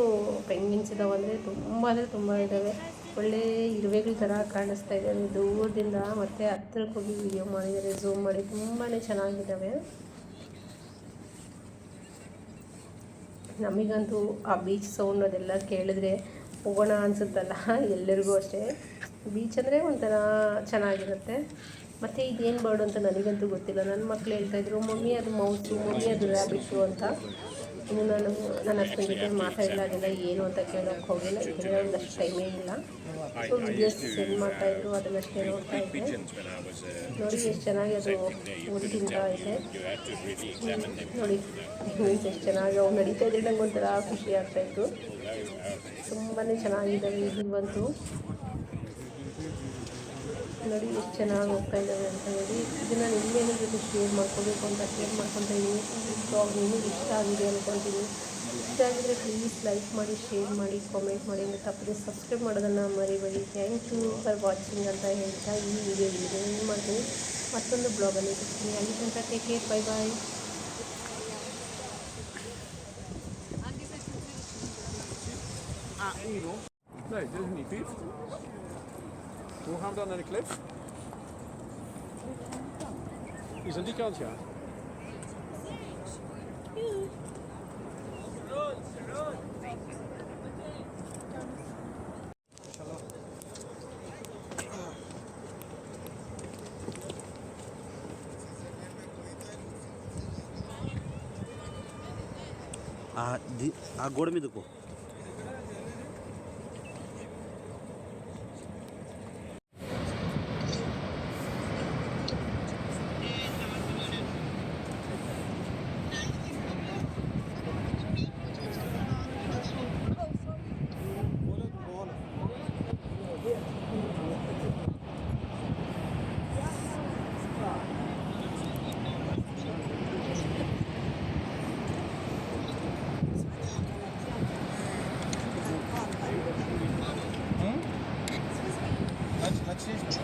ಪೆಂಗ್ವಿನ್ಸ್ ಇದ್ದಾವೆ ಅಂದರೆ ತುಂಬ ಇದ್ದಾವೆ. ಒಳ್ಳೆ ಇರುವೆಗಳ ಥರ ಕಾಣಿಸ್ತಾ ಇದ್ದಾವೆ ದೂರದಿಂದ. ಮತ್ತು ಹತ್ರಕ್ಕೆ ಹೋಗಿ ವಿಡಿಯೋ ಮಾಡಿದ್ದಾರೆ, ಝೂಮ್ ಮಾಡಿ, ತುಂಬಾ ಚೆನ್ನಾಗಿದ್ದಾವೆ. ನಮಗಂತೂ ಆ ಬೀಚ್ ಸೌಂಡ್ ಅದೆಲ್ಲ ಕೇಳಿದ್ರೆ ಹೋಗೋಣ ಅನಿಸುತ್ತಲ್ಲ, ಎಲ್ಲರಿಗೂ ಅಷ್ಟೇ. ಬೀಚ್ ಅಂದರೆ ಒಂಥರ ಚೆನ್ನಾಗಿರುತ್ತೆ. ಮತ್ತು ಇದೇನು ಬರ್ಡು ಅಂತ ನನಗಂತೂ ಗೊತ್ತಿಲ್ಲ. ನನ್ನ ಮಕ್ಕಳು ಹೇಳ್ತಾಯಿದ್ರು, ಮಮ್ಮಿ ಅದು ಮೌಸು, ಮಮ್ಮಿ ಅದು ರ್ಯಾಬಿಟ್ಟು ಅಂತ. ಇನ್ನು ನಾನು ನನ್ನ ಹಸ್ಬೆಂಡ್ ಜೊತೆ ಮಾತಾಡಿಲ್ಲ, ಅದೆಲ್ಲ ಏನು ಅಂತ ಕೇಳೋಕ್ಕೆ ಹೋಗಿಲ್ಲ, ಯಾಕೆಂದರೆ ಒಂದಷ್ಟು ಟೈಮೇ ಇಲ್ಲ. ಸೊ ವಿಡಿಯೋಸ್ ಸೆಂಡ್ ಮಾಡ್ತಾಯಿದ್ರು, ಅದನ್ನಷ್ಟೇ ನೋಡ್ತಾ ಇದ್ದೆ. ನೋಡಿ ಎಷ್ಟು ಚೆನ್ನಾಗಿ ಅದು ಊರಿಗಿಂತ ಇದೆ. ನೋಡಿ ಮೀನ್ಸ್ ಎಷ್ಟು ಚೆನ್ನಾಗಿ ಅವು ನಡೀತಾ ಇದ್ರೆ ನಂಗೆ ಒಂಥರ ಖುಷಿ ಆಗ್ತಾಯಿತ್ತು. ತುಂಬಾ ಚೆನ್ನಾಗಿದ್ದಾವೆ ಇವಂತೂ. ನೋಡಿ ಎಷ್ಟು ಚೆನ್ನಾಗಿ ಹೋಗ್ತಾ ಇದ್ದಾವೆ ಅಂತ ಹೇಳಿ. ಇದನ್ನು ನಿಮ್ಮೇನ ಜೊತೆ ಶೇರ್ ಮಾಡ್ಕೋಬೇಕು ಅಂತ ಶೇರ್ ಮಾಡ್ಕೊತಾ ಇದ್ದೀನಿ. ಈ ಬ್ಲಾಗ್ ನಿಮಗೆ ಇಷ್ಟ ಆಗಿದೆ ಅಂದ್ಕೊತೀನಿ. ಇಷ್ಟ ಆಗಿದರೆ ಪ್ಲೀಸ್ ಲೈಕ್ ಮಾಡಿ, ಶೇರ್ ಮಾಡಿ, ಕಾಮೆಂಟ್ ಮಾಡಿ, ಮತ್ತು ತಪ್ಪದೆ ಸಬ್ಸ್ಕ್ರೈಬ್ ಮಾಡೋದನ್ನು ಮರಿಬೇಡಿ. ಥ್ಯಾಂಕ್ ಯು ಫಾರ್ ವಾಚಿಂಗ್ ಅಂತ ಹೇಳ್ತಾ ಈ ವಿಡಿಯೋ ಇಲ್ಲಿಗೆ ಏನು ಮಾಡ್ತೀನಿ. ಮತ್ತೊಂದು ಬ್ಲಾಗಲ್ಲಿ ಸಿಗ್ತೀನಿ. ಅಲ್ಲಿ ತನಕ take care, bye bye. Nee, dit is niet diep. Hoe gaan we dan naar de klif? Is aan die kant, ja. ఆ గోడ మీదకు Laat je zien.